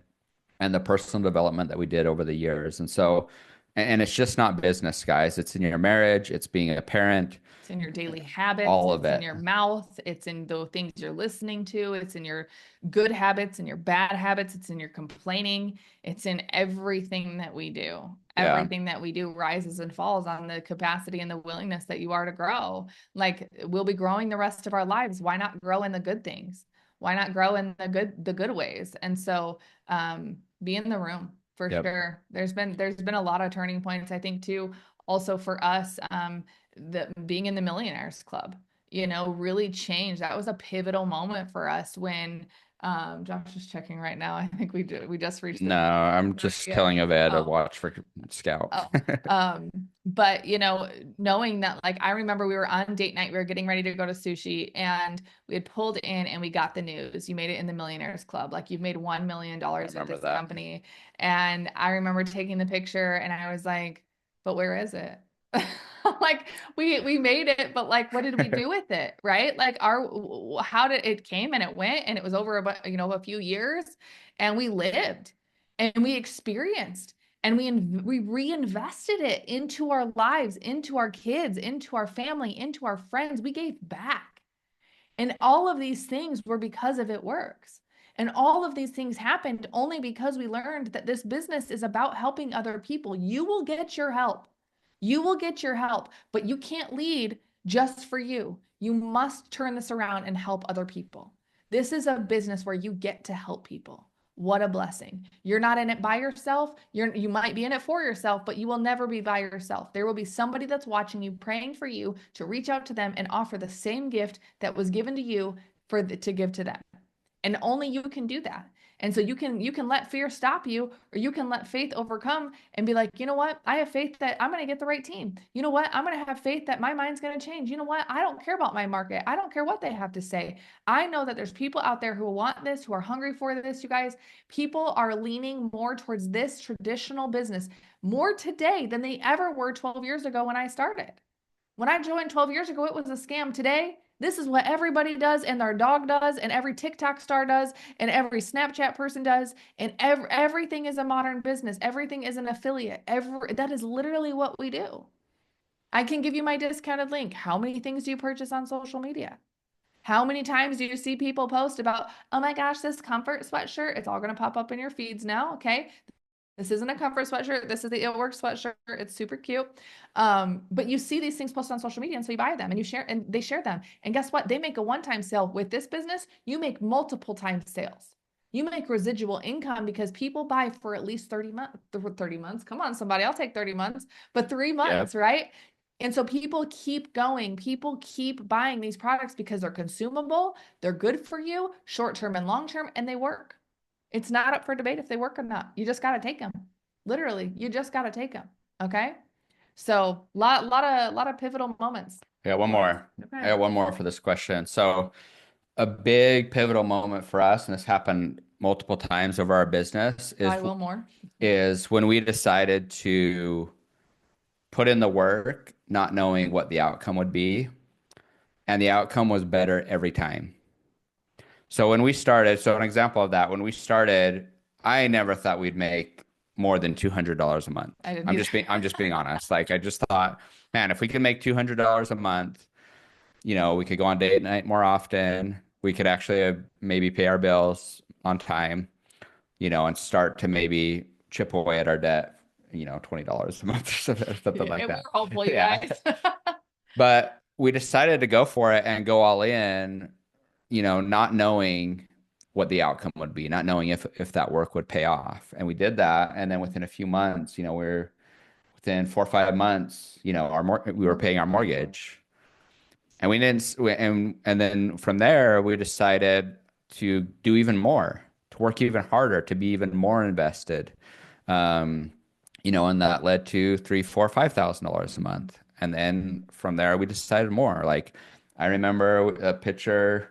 and the personal development that we did over the years. And so, and it's just not business, guys. It's in your marriage. It's being a parent. It's in your daily habits. All of it. It's in your mouth. It's in the things you're listening to. It's in your good habits and your bad habits. It's in your complaining. It's in everything that we do. Everything that we do rises and falls on the capacity and the willingness that you are to grow. Like we'll be growing the rest of our lives. Why not grow in the good things? Why not grow in the good ways? And so be in the room for sure. There's been a lot of turning points, I think, too, also for us. Being in the Millionaires Club, really changed. That was a pivotal moment for us when Josh is checking right now. I think we just reached. No, I'm just telling Ed to watch for Scout. But knowing that, like, I remember we were on date night, we were getting ready to go to sushi, and we had pulled in and we got the news. You made it in the Millionaires Club. Like you've made $1 million in this company. And I remember taking the picture and I was like, but where is it? Like we made it, but like, what did we do with it? Right? Like how did it came and it went and it was over a few years, and we lived and we experienced and we reinvested it into our lives, into our kids, into our family, into our friends. We gave back. And all of these things were because of It Works. And all of these things happened only because we learned that this business is about helping other people. You will get your help. You will get your help, but you can't lead just for you. You must turn this around and help other people. This is a business where you get to help people. What a blessing. You're not in it by yourself. You might be in it for yourself, but you will never be by yourself. There will be somebody that's watching you, praying for you to reach out to them and offer the same gift that was given to you to give to them. And only you can do that. And so you can let fear stop you, or you can let faith overcome and be like, you know what? I have faith that I'm going to get the right team. You know what? I'm going to have faith that my mind's going to change. You know what? I don't care about my market. I don't care what they have to say. I know that there's people out there who want this, who are hungry for this. You guys, people are leaning more towards this traditional business more today than they ever were 12 years ago when I started. When I joined 12 years ago, it was a scam. Today, this is what everybody does, and their dog does, and every TikTok star does, and every Snapchat person does, and everything is a modern business. Everything is an affiliate. That is literally what we do. I can give you my discounted link. How many things do you purchase on social media? How many times do you see people post about, oh my gosh, this comfort sweatshirt? It's all going to pop up in your feeds now, okay? This isn't a comfort sweatshirt. This is the It Works sweatshirt. It's super cute. But you see these things posted on social media, and so you buy them and you share, and they share them. And guess what? They make a one-time sale. With this business, you make multiple time sales. You make residual income because people buy for at least 30 months. 30 months. Come on, somebody, I'll take 30 months, but 3 months, right? And so people keep going. People keep buying these products because they're consumable, they're good for you, short-term and long-term, and they work. It's not up for debate if they work or not. You just got to take them. Literally, you just got to take them. Okay. So lot of pivotal moments. Yeah, one more. Okay. I got one more for this question. So a big pivotal moment for us, and this happened multiple times over our business, I will more. is when we decided to put in the work, not knowing what the outcome would be. And the outcome was better every time. So when we started, so an example of that, when we started, I never thought we'd make more than $200 a month. I'm just being honest. Like I just thought, man, if we could make $200 a month, we could go on date night more often. We could actually maybe pay our bills on time, and start to maybe chip away at our debt, $20 a month or something like that. Hopefully, guys. But we decided to go for it and go all in, not knowing what the outcome would be, not knowing if that work would pay off. And we did that. And then within a few months, within 4 or 5 months, we were paying our mortgage. And we didn't, and then from there, we decided to do even more, to work even harder, to be even more invested. And that led to $3,000, $4,000, $5,000 a month. And then from there, we decided more. Like I remember a picture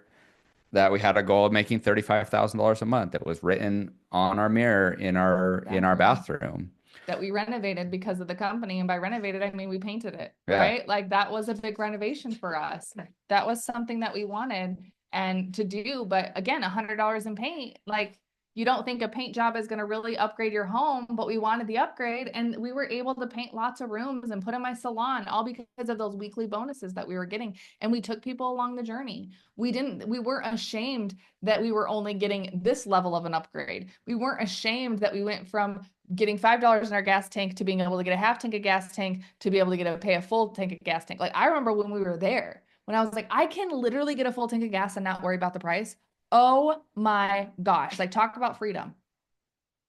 that we had a goal of making $35,000 a month. It was written on our mirror in our bathroom. That we renovated because of the company. And by renovated, I mean, we painted it, right? Like that was a big renovation for us. That was something that we wanted and to do. But again, $100 in paint, like you don't think a paint job is going to really upgrade your home, but we wanted the upgrade and we were able to paint lots of rooms and put in my salon, all because of those weekly bonuses that we were getting. And we took people along the journey. We weren't ashamed that we were only getting this level of an upgrade. We weren't ashamed that we went from getting $5 in our gas tank to being able to get a half tank of gas tank to be able to pay a full tank of gas tank. Like I remember when we were there, when I was like, I can literally get a full tank of gas and not worry about the price. Oh my gosh. Like talk about freedom.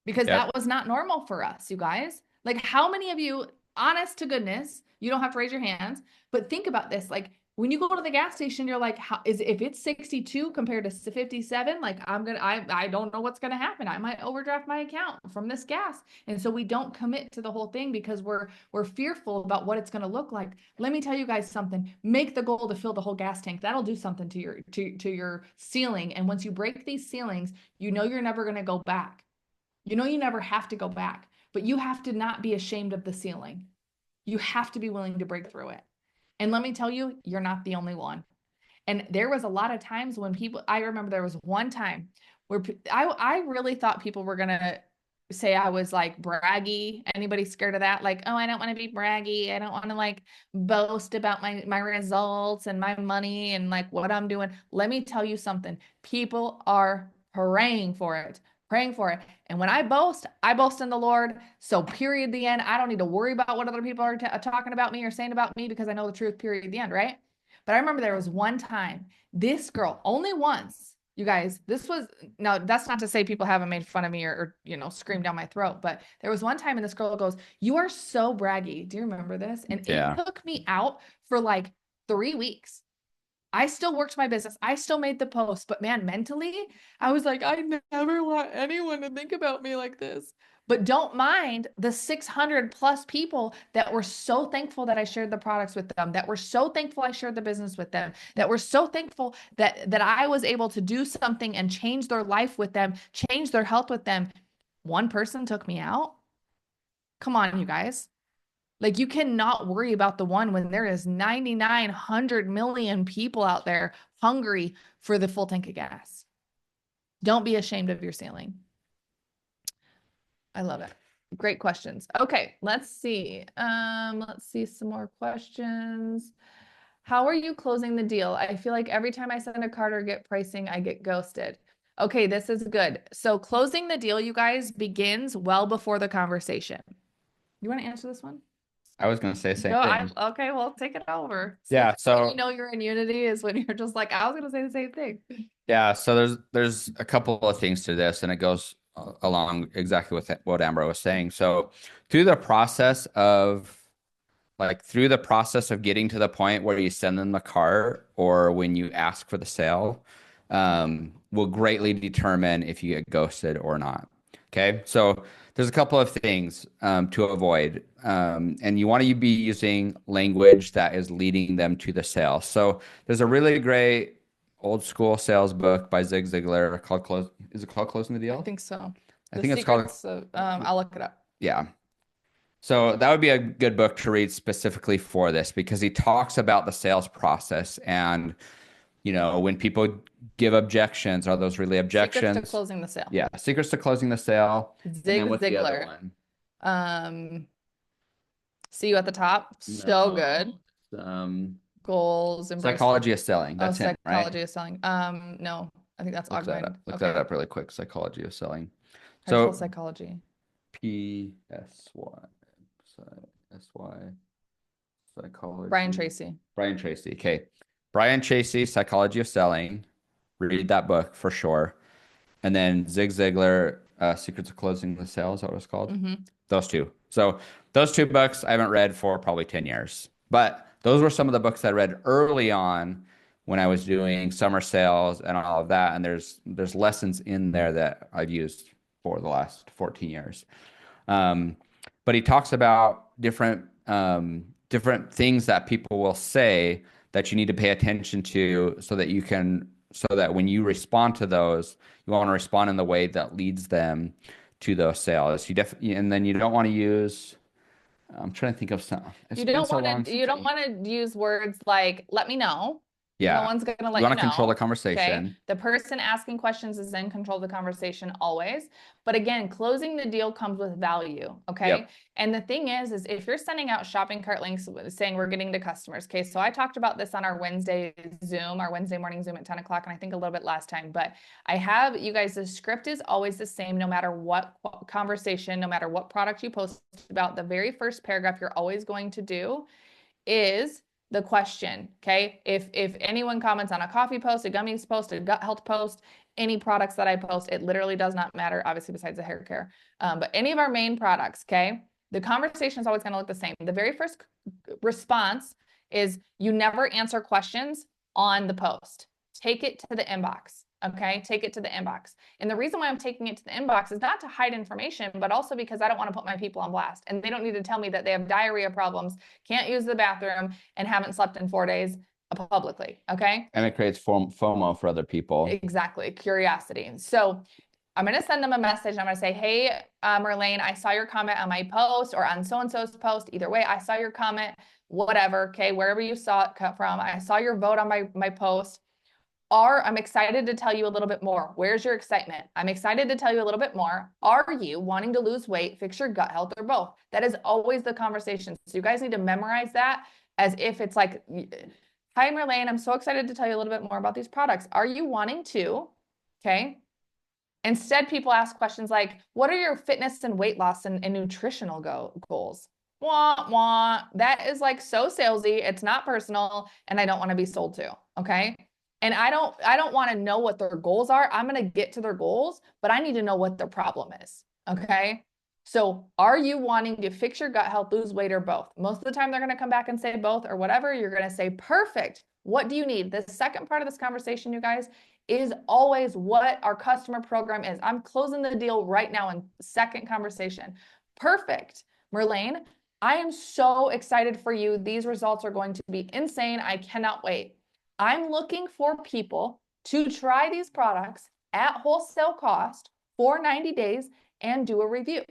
Because that was not normal for us, you guys. Like how many of you, honest to goodness, you don't have to raise your hands, but think about this. Like when you go to the gas station, you're like, if it's 62 compared to 57, like I don't know what's going to happen. I might overdraft my account from this gas. And so we don't commit to the whole thing because we're fearful about what it's going to look like. Let me tell you guys something. Make the goal to fill the whole gas tank. That'll do something to your ceiling. And once you break these ceilings, you're never going to go back. You never have to go back, but you have to not be ashamed of the ceiling. You have to be willing to break through it. And let me tell you, you're not the only one. And there was a lot of times when I remember there was one time where I really thought people were going to say I was like braggy. Anybody scared of that? Like, oh, I don't want to be braggy. I don't want to like boast about my results and my money and like what I'm doing. Let me tell you something. People are praying for it. And when I boast in the Lord. So period, the end. I don't need to worry about what other people are talking about me or saying about me because I know the truth, period, the end, right? But I remember there was one time, this girl, only once, you guys, now that's not to say people haven't made fun of me or screamed down my throat, but there was one time and this girl goes, "You are so braggy." Do you remember this? And it took me out for like 3 weeks. I still worked my business. I still made the post, but man, mentally, I was like, I never want anyone to think about me like this. But don't mind the 600 plus people that were so thankful that I shared the products with them, that were so thankful I shared the business with them, that were so thankful that I was able to do something and change their life with them, change their health with them. One person took me out. Come on, you guys. Like you cannot worry about the one when there is 9,900 million people out there hungry for the full tank of gas. Don't be ashamed of your ceiling. I love it. Great questions. Okay, let's see. Let's see some more questions. How are you closing the deal? I feel like every time I send a card or get pricing, I get ghosted. Okay, this is good. So closing the deal, you guys, begins well before the conversation. You want to answer this one? I was going to say the same No, thing. okay, well, take it over. Yeah, so you know you're in unity is when you're just like, I was going to say the same thing. yeah, so there's a couple of things to this, and it goes along exactly with what Amber was saying. So through the process of getting to the point where you send them the cart or when you ask for the sale, will greatly determine if you get ghosted or not. Okay, so there's a couple of things to avoid, and you want to be using language that is leading them to the sale. So there's a really great old school sales book by Zig Ziglar called Close. Is it called Closing the Deal? I think so. I think it's called. I'll look it up. Yeah. So that would be a good book to read specifically for this because he talks about the sales process and, when people give objections, are those really objections? Secrets to closing the sale. Yeah, secrets to closing the sale. Zig Ziglar. See you at the top. So good. Goals and Psychology of Selling. That's him, right? Psychology of Selling. No, I think that's Ogden. Look that up really quick. Psychology of Selling. So psychology. PSY. SY. Psychology. Brian Tracy. Okay. Brian Tracy, Psychology of Selling. Read that book for sure. And then Zig Ziglar, Secrets of Closing the Sale. Is that what it's called? Mm-hmm. Those two. So those two books I haven't read for probably 10 years. But those were some of the books I read early on when I was doing summer sales and all of that. And there's lessons in there that I've used for the last 14 years. But he talks about different things that people will say that you need to pay attention to so that when you respond to those, you want to respond in the way that leads them to those sales. And then you don't want to use, I'm trying to think of some. You don't want to use words like, let me know. Yeah. No one's going to let you know. Want to control the conversation. Okay? The person asking questions is in control of the conversation always. But again, closing the deal comes with value. Okay. Yep. And the thing is if you're sending out shopping cart links saying we're getting to customers. Okay. So I talked about this on our Wednesday morning Zoom at 10 o'clock. And I think a little bit last time, but I have you guys, the script is always the same, no matter what conversation, no matter what product you post about. The very first paragraph you're always going to do is the question. Okay. If anyone comments on a coffee post, a gummies post, a gut health post, any products that I post, it literally does not matter, obviously besides the hair care, but any of our main products. Okay. The conversation is always going to look the same. The very first response is you never answer questions on the post. Take it to the inbox. Okay. Take it to the inbox. And the reason why I'm taking it to the inbox is not to hide information, but also because I don't want to put my people on blast and they don't need to tell me that they have diarrhea problems, can't use the bathroom, and haven't slept in 4 days publicly. Okay. And it creates FOMO for other people. Exactly. Curiosity. So I'm going to send them a message. I'm going to say, hey, Merlane, I saw your comment on my post or on so-and-so's post. Either way, I saw your comment, whatever. Okay. Wherever you saw it come from. I saw your vote on my post. I'm excited to tell you a little bit more. Where's your excitement? I'm excited to tell you a little bit more. Are you wanting to lose weight, fix your gut health, or both? That is always the conversation. So you guys need to memorize that as if it's like, hi, Merlane, I'm so excited to tell you a little bit more about these products. Are you wanting to? Okay. Instead, people ask questions like, what are your fitness and weight loss and nutritional goals? Wah, wah. That is like so salesy. It's not personal. And I don't want to be sold to. Okay. And I don't want to know what their goals are. I'm going to get to their goals, but I need to know what their problem is. Okay. So are you wanting to fix your gut health, lose weight, or both? Most of the time they're going to come back and say both or whatever. You're going to say, perfect. What do you need? The second part of this conversation, you guys, is always what our customer program is. I'm closing the deal right now in second conversation. Perfect. Merlane, I am so excited for you. These results are going to be insane. I cannot wait. I'm looking for people to try these products at wholesale cost for 90 days and do a review.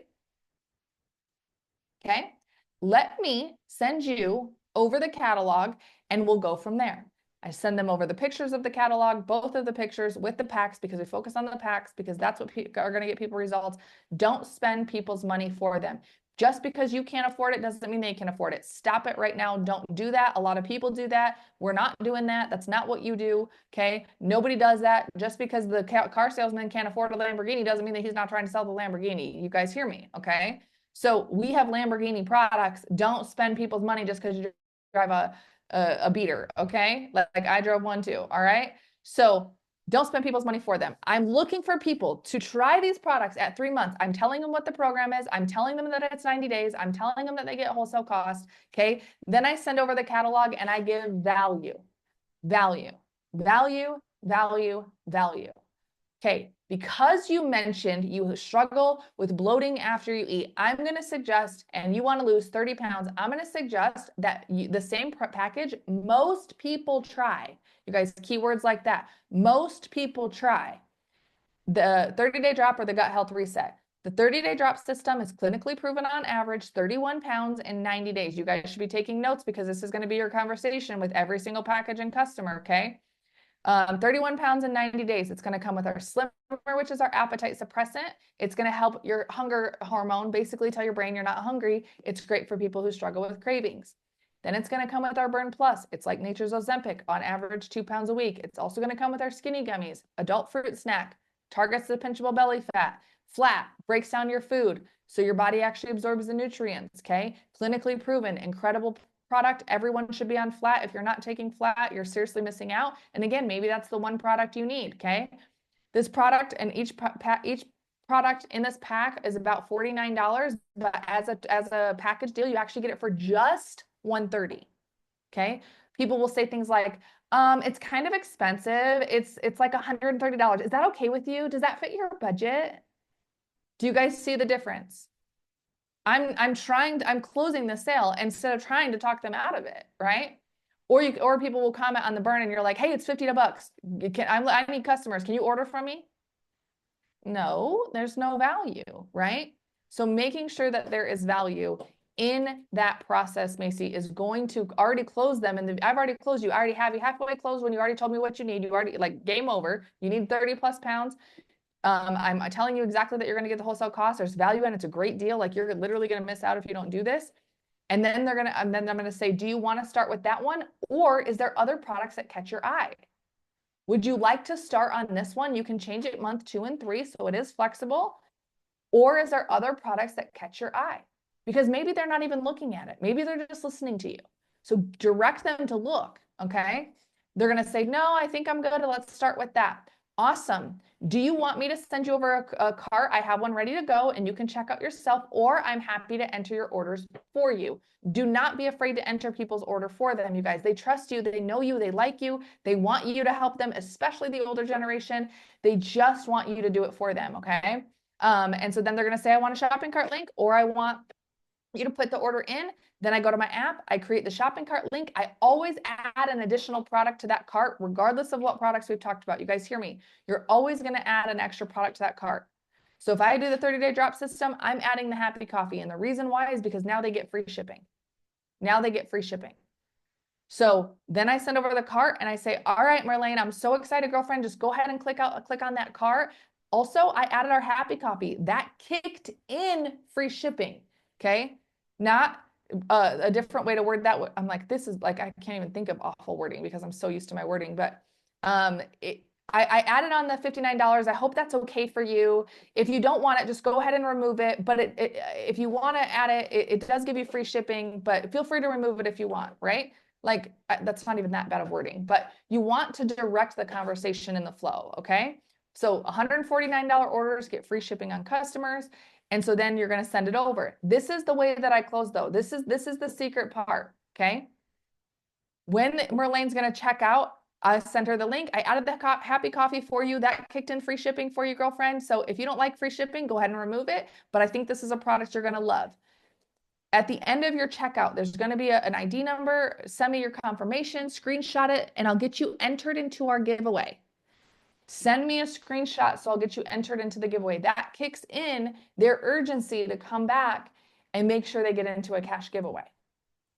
Okay. Let me send you over the catalog and we'll go from there. I send them over the pictures of the catalog, both of the pictures with the packs, because we focus on the packs because that's what are going to get people results. Don't spend people's money for them. Just because you can't afford it doesn't mean they can afford it. Stop it right now. Don't do that. A lot of people do that. We're not doing that. That's not what you do. Okay. Nobody does that. Just because the car salesman can't afford a Lamborghini doesn't mean that he's not trying to sell the Lamborghini. You guys hear me? Okay. So we have Lamborghini products. Don't spend people's money just because you drive a beater. Okay. Like I drove one too. All right. So don't spend people's money for them. I'm looking for people to try these products at 3 months. I'm telling them what the program is. I'm telling them that it's 90 days. I'm telling them that they get wholesale cost. Okay. Then I send over the catalog and I give value, value, value, value, value. Okay. Because you mentioned you struggle with bloating after you eat, I'm going to suggest, and you want to lose 30 pounds, I'm going to suggest that the same package most people try. You guys, keywords like that. Most people try the 30-day drop or the gut health reset. The 30-day drop system is clinically proven on average 31 pounds in 90 days. You guys should be taking notes because this is going to be your conversation with every single package and customer, okay? 31 pounds in 90 days. It's going to come with our Slimmer, which is our appetite suppressant. It's going to help your hunger hormone, basically tell your brain you're not hungry. It's great for people who struggle with cravings. Then it's going to come with our Burn Plus. It's like nature's Ozempic, on average 2 pounds a week. It's also going to come with our skinny gummies, adult fruit snack, targets the pinchable belly fat, flat, breaks down your food so your body actually absorbs the nutrients, okay? Clinically proven, incredible product. Everyone should be on flat. If you're not taking flat, you're seriously missing out. And again, maybe that's the one product you need, okay? This product and each product in this pack is about $49, but as a package deal, you actually get it for just $130, okay? People will say things like, it's kind of expensive. It's like $130. Is that okay with you? Does that fit your budget? Do you guys see the difference? I'm closing the sale instead of trying to talk them out of it, right? Or people will comment on the burn and you're like, hey, it's $50. I need customers. Can you order from me? No, there's no value, right? So making sure that there is value in that process, Macy, is going to already close them. And I've already closed you. I already have you halfway closed when you already told me what you need. You already, like, game over. You need 30 plus pounds. I'm telling you exactly that you're going to get the wholesale cost. There's value and it's a great deal. Like, you're literally going to miss out if you don't do this. And then I'm going to say, do you want to start with that one? Or is there other products that catch your eye? Would you like to start on this one? You can change it month 2 and 3, so it is flexible. Or is there other products that catch your eye? Because maybe they're not even looking at it. Maybe they're just listening to you. So direct them to look, okay? They're going to say, no, I think I'm good. Let's start with that. Awesome. Do you want me to send you over a cart? I have one ready to go and you can check out yourself, or I'm happy to enter your orders for you. Do not be afraid to enter people's order for them, you guys. They trust you. They know you. They like you. They want you to help them, especially the older generation. They just want you to do it for them, okay? And so then they're going to say, I want a shopping cart link, or I want you to put the order in. Then I go to my app, I create the shopping cart link. I always add an additional product to that cart, regardless of what products we've talked about. You guys hear me? You're always going to add an extra product to that cart. So if I do the 30-day drop system, I'm adding the happy coffee. And the reason why is because now they get free shipping. Now they get free shipping. So then I send over the cart and I say, all right, Marlene, I'm so excited, girlfriend. Just go ahead and click on that cart. Also, I added our happy coffee. That kicked in free shipping, okay? Not a different way to word that. I'm like, this is like, I can't even think of awful wording because I'm so used to my wording, but I added on the $59. I hope that's okay for you. If you don't want it, just go ahead and remove it. But if you want to add it, it does give you free shipping, but feel free to remove it if you want, right? Like, that's not even that bad of wording, but you want to direct the conversation in the flow, okay? So $149 orders get free shipping on customers. And so then you're going to send it over. This is the way that I close though. This is the secret part, okay? When Merlane's going to check out, I sent her the link. I added the happy coffee for you. That kicked in free shipping for you, girlfriend. So if you don't like free shipping, go ahead and remove it. But I think this is a product you're going to love. At the end of your checkout, there's going to be an ID number. Send me your confirmation, screenshot it, and I'll get you entered into our giveaway. Send me a screenshot so I'll get you entered into the giveaway. That kicks in their urgency to come back and make sure they get into a cash giveaway.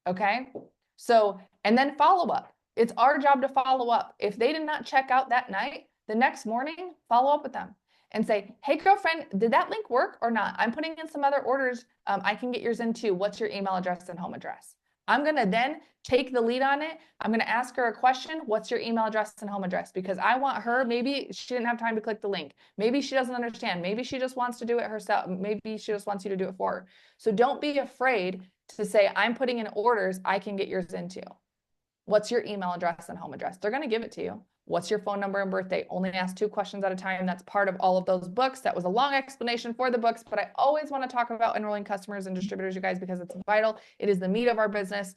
Okay? So, and then follow up. It's our job to follow up. If they did not check out that night, the next morning, follow up with them and say, hey, girlfriend, did that link work or not? I'm putting in some other orders. I can get yours in too. What's your email address and home address? I'm going to then take the lead on it. I'm going to ask her a question. What's your email address and home address? Because I want her, maybe she didn't have time to click the link. Maybe she doesn't understand. Maybe she just wants to do it herself. Maybe she just wants you to do it for her. So don't be afraid to say, I'm putting in orders I can get yours into. What's your email address and home address? They're going to give it to you. What's your phone number and birthday? Only ask 2 questions at a time. That's part of all of those books. That was a long explanation for the books, but I always want to talk about enrolling customers and distributors, you guys, because it's vital. It is the meat of our business.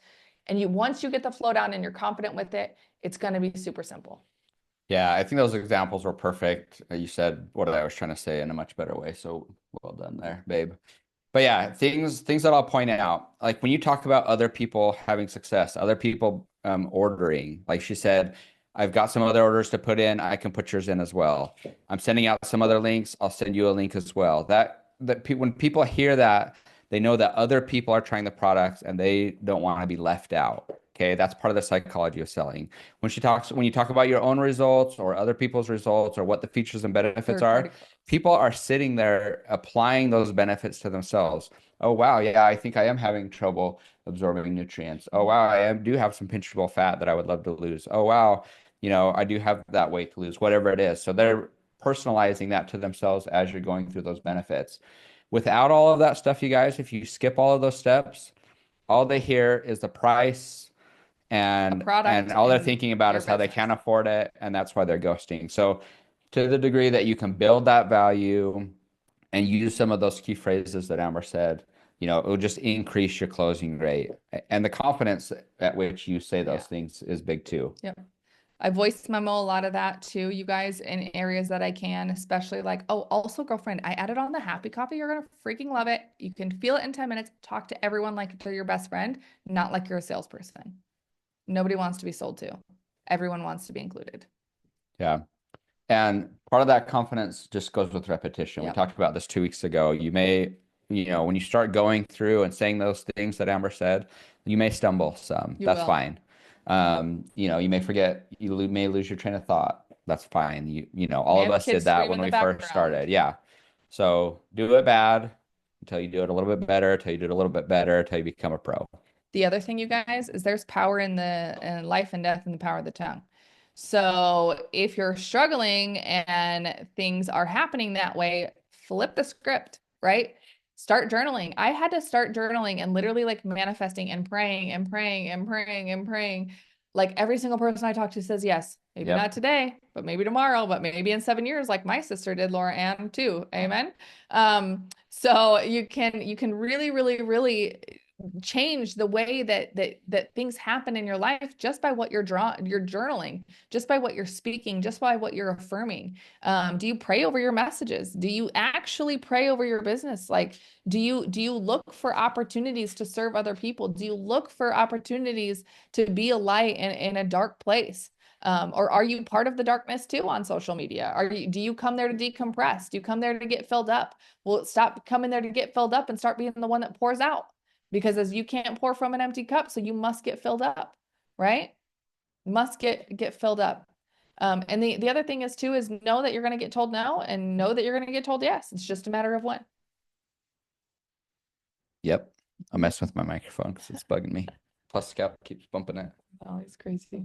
And once you get the flow down and you're confident with it, it's going to be super simple. Yeah, I think those examples were perfect. You said what I was trying to say in a much better way. So well done there, babe. But yeah, things that I'll point out, like when you talk about other people having success, other people ordering, like she said, I've got some other orders to put in. I can put yours in as well. I'm sending out some other links. I'll send you a link as well. When people hear that, they know that other people are trying the products and they don't want to be left out. Okay, that's part of the psychology of selling. When you talk about your own results or other people's results or what the features and benefits are, people are sitting there applying those benefits to themselves. Oh, wow, yeah, I think I am having trouble absorbing nutrients. Oh, wow, do have some pinchable fat that I would love to lose. Oh, wow, I do have that weight to lose, whatever it is. So they're personalizing that to themselves as you're going through those benefits. Without all of that stuff, you guys, if you skip all of those steps, all they hear is the price and all they're thinking about is how they can't afford it, and that's why they're ghosting. So to the degree that you can build that value and use some of those key phrases that Amber said, it will just increase your closing rate. And the confidence at which you say those things is big too. Yep. I voice memo a lot of that too, you guys, in areas that I can, especially like, oh, also girlfriend, I added on the happy copy. You're going to freaking love it. You can feel it in 10 minutes. Talk to everyone like they're your best friend, not like you're a salesperson. Nobody wants to be sold to. Everyone wants to be included. Yeah. And part of that confidence just goes with repetition. We talked about this 2 weeks ago. You may, when you start going through and saying those things that Amber said, you may stumble some. That's fine. You may forget, you may lose your train of thought. That's fine. All of us did that when we first started. Yeah. So do it bad until you do it a little bit better, until you do it a little bit better, until you become a pro. The other thing, you guys, is there's power in life and death in the power of the tongue. So if you're struggling and things are happening that way, flip the script, right? Start journaling. I had to start journaling and literally like manifesting and praying and praying and praying and praying. Like every single person I talk to says yes. Maybe not today, but maybe tomorrow, but maybe in 7 years, like my sister did, Laura Ann too. Amen. So you can really, really, really change the way that things happen in your life just by what you're journaling, just by what you're speaking, just by what you're affirming. Do you pray over your messages? Do you actually pray over your business? Like, do you look for opportunities to serve other people? Do you look for opportunities to be a light in a dark place? Or are you part of the darkness too on social media? Do you come there to decompress? Do you come there to get filled up? Well, stop coming there to get filled up and start being the one that pours out. Because as you can't pour from an empty cup, so you must get filled up, right? Must get filled up. And the other thing is too, is know that you're going to get told no and know that you're going to get told yes. It's just a matter of when. Yep. I'm messing with my microphone because it's bugging me. Plus Scout keeps bumping it. Oh, it's crazy.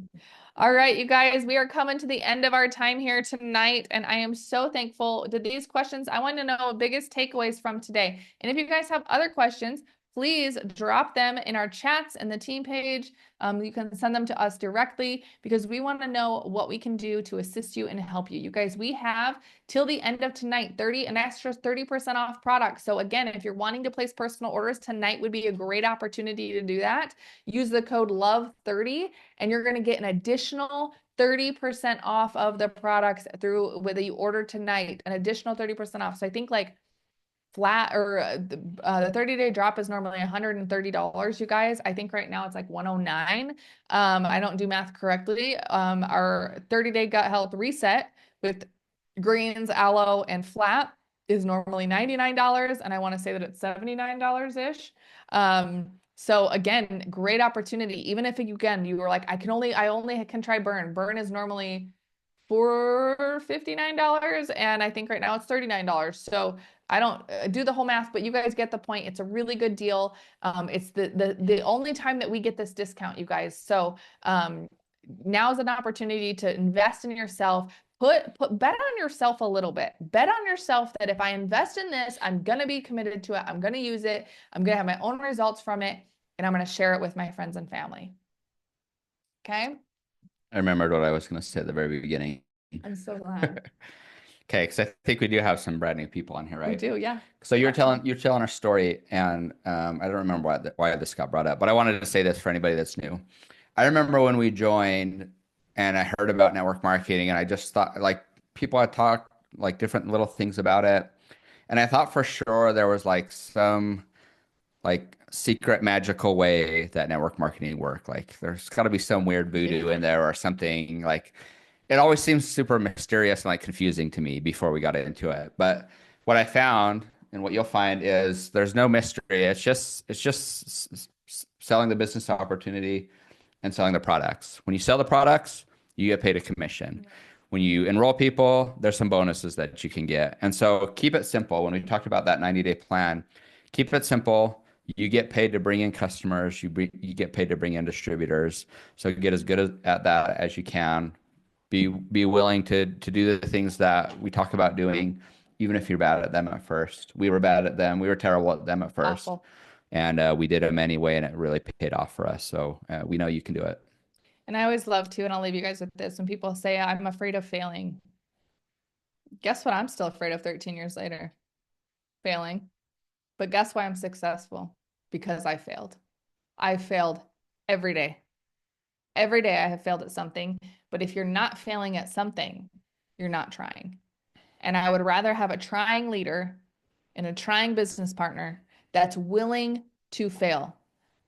All right, you guys, we are coming to the end of our time here tonight, and I am so thankful to these questions. I want to know biggest takeaways from today. And if you guys have other questions, please drop them in our chats and the team page. You can send them to us directly because we want to know what we can do to assist you and help you. You guys, we have till the end of tonight, an extra 30% off products. So again, if you're wanting to place personal orders, tonight would be a great opportunity to do that. Use the code LOVE30 and you're going to get an additional 30% off of the products through whether you order tonight, an additional 30% off. So I think like flat or the 30-day drop is normally $130, you guys. I think right now it's like 109. I don't do math correctly. Our 30-day gut health reset with greens, aloe, and flat is normally $99, and I want to say that it's $79-ish. So again, great opportunity. Even if you were like, I only can try burn. Burn is normally for $59, and I think right now it's $39. So I don't do the whole math, but you guys get the point. It's a really good deal. It's the only time that we get this discount, you guys. So now's an opportunity to invest in yourself. Bet on yourself a little bit. Bet on yourself that if I invest in this, I'm gonna be committed to it. I'm gonna use it. I'm gonna have my own results from it, and I'm gonna share it with my friends and family. Okay. I remembered what I was going to say at the very beginning. I'm so glad. Okay, because I think we do have some brand new people on here, right? We do, yeah. So you're telling our story, and I don't remember why this got brought up, but I wanted to say this for anybody that's new. I remember when we joined, and I heard about network marketing, and I just thought, like, people had talked like different little things about it, and I thought for sure there was like some like secret magical way that network marketing work. Like there's got to be some weird voodoo in there or something. Like it always seems super mysterious and like confusing to me before we got into it. But what I found and what you'll find is there's no mystery. It's just selling the business opportunity and selling the products. When you sell the products, you get paid a commission. When you enroll people, there's some bonuses that you can get. And so keep it simple. When we talked about that 90-day plan, keep it simple. You get paid to bring in customers. You get paid to bring in distributors. So get as good at that as you can. Be willing to do the things that we talk about doing, even if you're bad at them at first. We were bad at them. We were terrible at them at first. Awful. And we did them anyway, and it really paid off for us. So we know you can do it. And I always love to, and I'll leave you guys with this. When people say, I'm afraid of failing, guess what? I'm still afraid of 13 years later. Failing. But guess why I'm successful? Because I failed. I failed every day. Every day I have failed at something. But if you're not failing at something, you're not trying. And I would rather have a trying leader and a trying business partner that's willing to fail.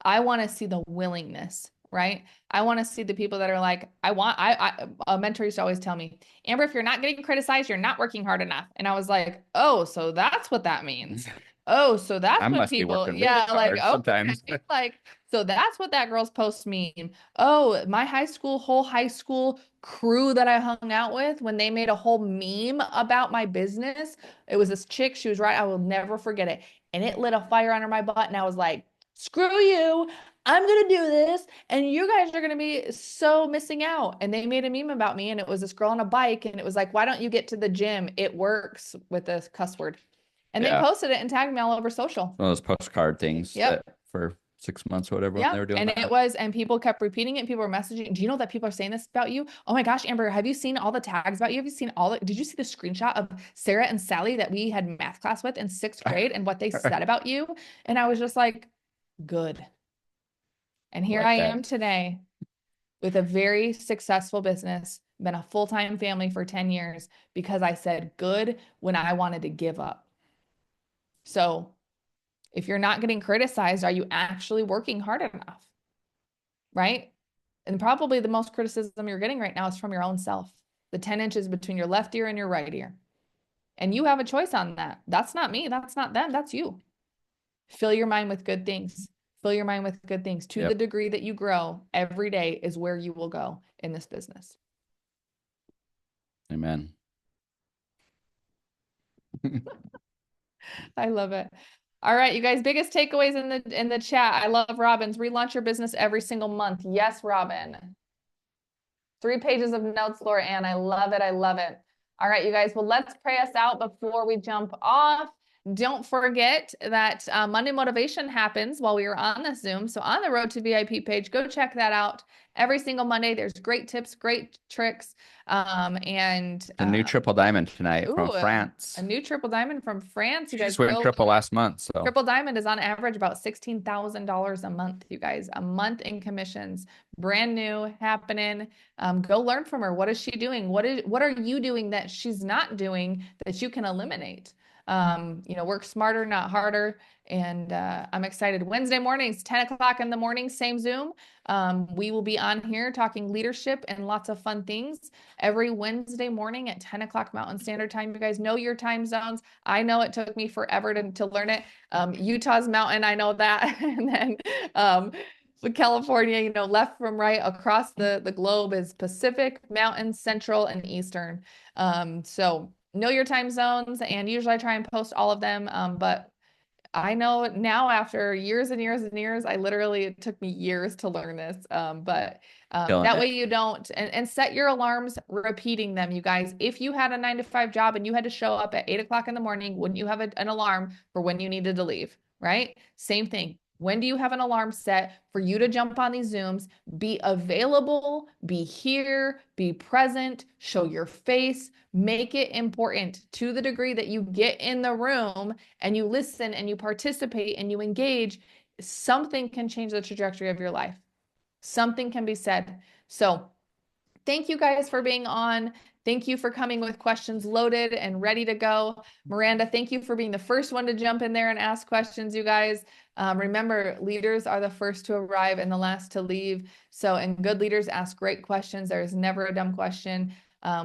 I want to see the willingness, right? I want to see the people that are like, a mentor used to always tell me, Amber, if you're not getting criticized, you're not working hard enough. And I was like, oh, so that's what that means. Oh, so that's what people, yeah, like, sometimes. Okay. Like, so that's what that girl's post mean. Oh, my whole high school crew that I hung out with, when they made a whole meme about my business, it was this chick, she was right, I will never forget it. And it lit a fire under my butt. And I was like, screw you, I'm going to do this. And you guys are going to be so missing out. And they made a meme about me. And it was this girl on a bike. And it was like, why don't you get to the gym? It works, with this cuss word. And they posted it and tagged me all over social. One of those postcard things for 6 months or whatever. They were doing and that. And people kept repeating it. And people were messaging. Do you know that people are saying this about you? Oh my gosh, Amber, have you seen all the tags about you? Have you seen did you see the screenshot of Sarah and Sally that we had math class with in 6th grade and what they said about you? And I was just like, good. And here I am today with a very successful business, been a full-time family for 10 years because I said good when I wanted to give up. So if you're not getting criticized, are you actually working hard enough? Right? And probably the most criticism you're getting right now is from your own self. The 10 inches between your left ear and your right ear. And you have a choice on that. That's not me. That's not them. That's you. Fill your mind with good things. Fill your mind with good things. To the degree that you grow, every day is where you will go in this business. Amen. I love it. All right, you guys, biggest takeaways in the chat. I love Robin's. Relaunch your business every single month. Yes, Robin. 3 pages of notes, Laura Ann. I love it. I love it. All right, you guys. Well, let's pray us out before we jump off. Don't forget that Monday Motivation happens while we are on the Zoom. So on the Road to VIP page, go check that out. Every single Monday, there's great tips, great tricks. And a new triple diamond tonight from France. A new triple diamond from France. You guys just went triple last month. So triple diamond is on average about $16,000 a month, you guys, a month in commissions. Brand new, happening. Go learn from her. What is she doing? What are you doing that she's not doing that you can eliminate? Work smarter, not harder. And I'm excited. Wednesday mornings, 10 o'clock in the morning, same Zoom. We will be on here talking leadership and lots of fun things every Wednesday morning at 10 o'clock Mountain Standard Time. You guys know your time zones. I know it took me forever to learn it. Utah's Mountain, I know that. And then California, you know, left from right across the globe is Pacific, Mountain, Central, and Eastern. So know your time zones, and usually I try and post all of them. But I know now after years and years and years, it took me years to learn this. That way you don't, and set your alarms repeating them, you guys. If you had a 9 to 5 job and you had to show up at 8 o'clock in the morning, wouldn't you have an alarm for when you needed to leave, right? Same thing. When do you have an alarm set for you to jump on these Zooms, be available, be here, be present, show your face, make it important to the degree that you get in the room and you listen and you participate and you engage, something can change the trajectory of your life. Something can be said. So thank you guys for being on. Thank you for coming with questions loaded and ready to go. Miranda, thank you for being the first one to jump in there and ask questions, you guys. Remember, leaders are the first to arrive and the last to leave. So, and good leaders ask great questions. There is never a dumb question.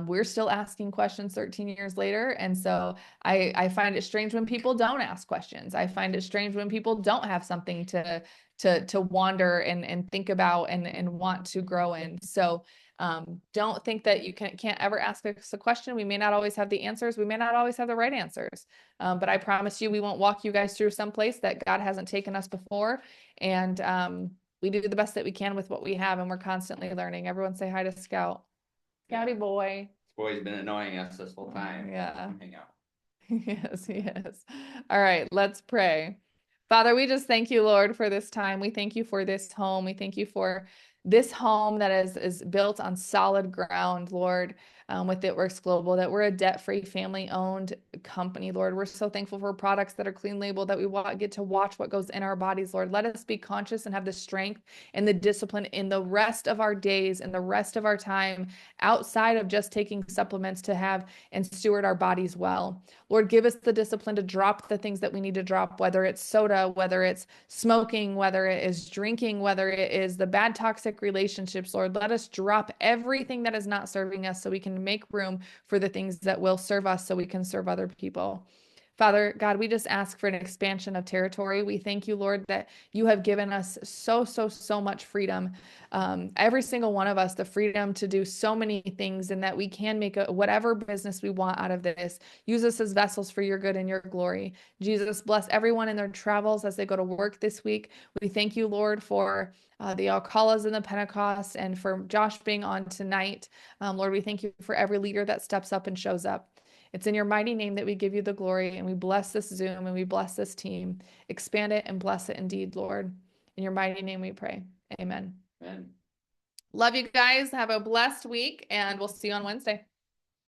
We're still asking questions 13 years later. And so I find it strange when people don't ask questions. I find it strange when people don't have something to wander and think about and want to grow in. So don't think that you can't ever ask us a question. We may not always have the answers. We may not always have the right answers. But I promise you, we won't walk you guys through some place that God hasn't taken us before. And we do the best that we can with what we have, and we're constantly learning. Everyone say hi to Scout. Scouty boy. This boy's been annoying us this whole time. Yeah. Hang out. Yes, yes. All right, let's pray. Father, we just thank you, Lord, for this time. We thank you for this home. We thank you for this home that is built on solid ground, Lord, with It Works Global, that we're a debt-free, family-owned company, Lord. We're so thankful for products that are clean label, that we get to watch what goes in our bodies, Lord. Let us be conscious and have the strength and the discipline in the rest of our days and the rest of our time outside of just taking supplements to have and steward our bodies well. Lord, give us the discipline to drop the things that we need to drop, whether it's soda, whether it's smoking, whether it is drinking, whether it is the bad toxic relationships. Lord, let us drop everything that is not serving us so we can make room for the things that will serve us so we can serve other people. Father God, we just ask for an expansion of territory. We thank you, Lord, that you have given us so much freedom. Every single one of us, the freedom to do so many things, and that we can make whatever business we want out of this. Use us as vessels for your good and your glory. Jesus, bless everyone in their travels as they go to work this week. We thank you, Lord, for the Alcalas and the Pentecost, and for Josh being on tonight. Lord, we thank you for every leader that steps up and shows up. It's in your mighty name that we give you the glory, and we bless this Zoom and we bless this team. Expand it and bless it indeed, Lord. In your mighty name we pray. Amen. Amen. Love you guys. Have a blessed week, and we'll see you on Wednesday.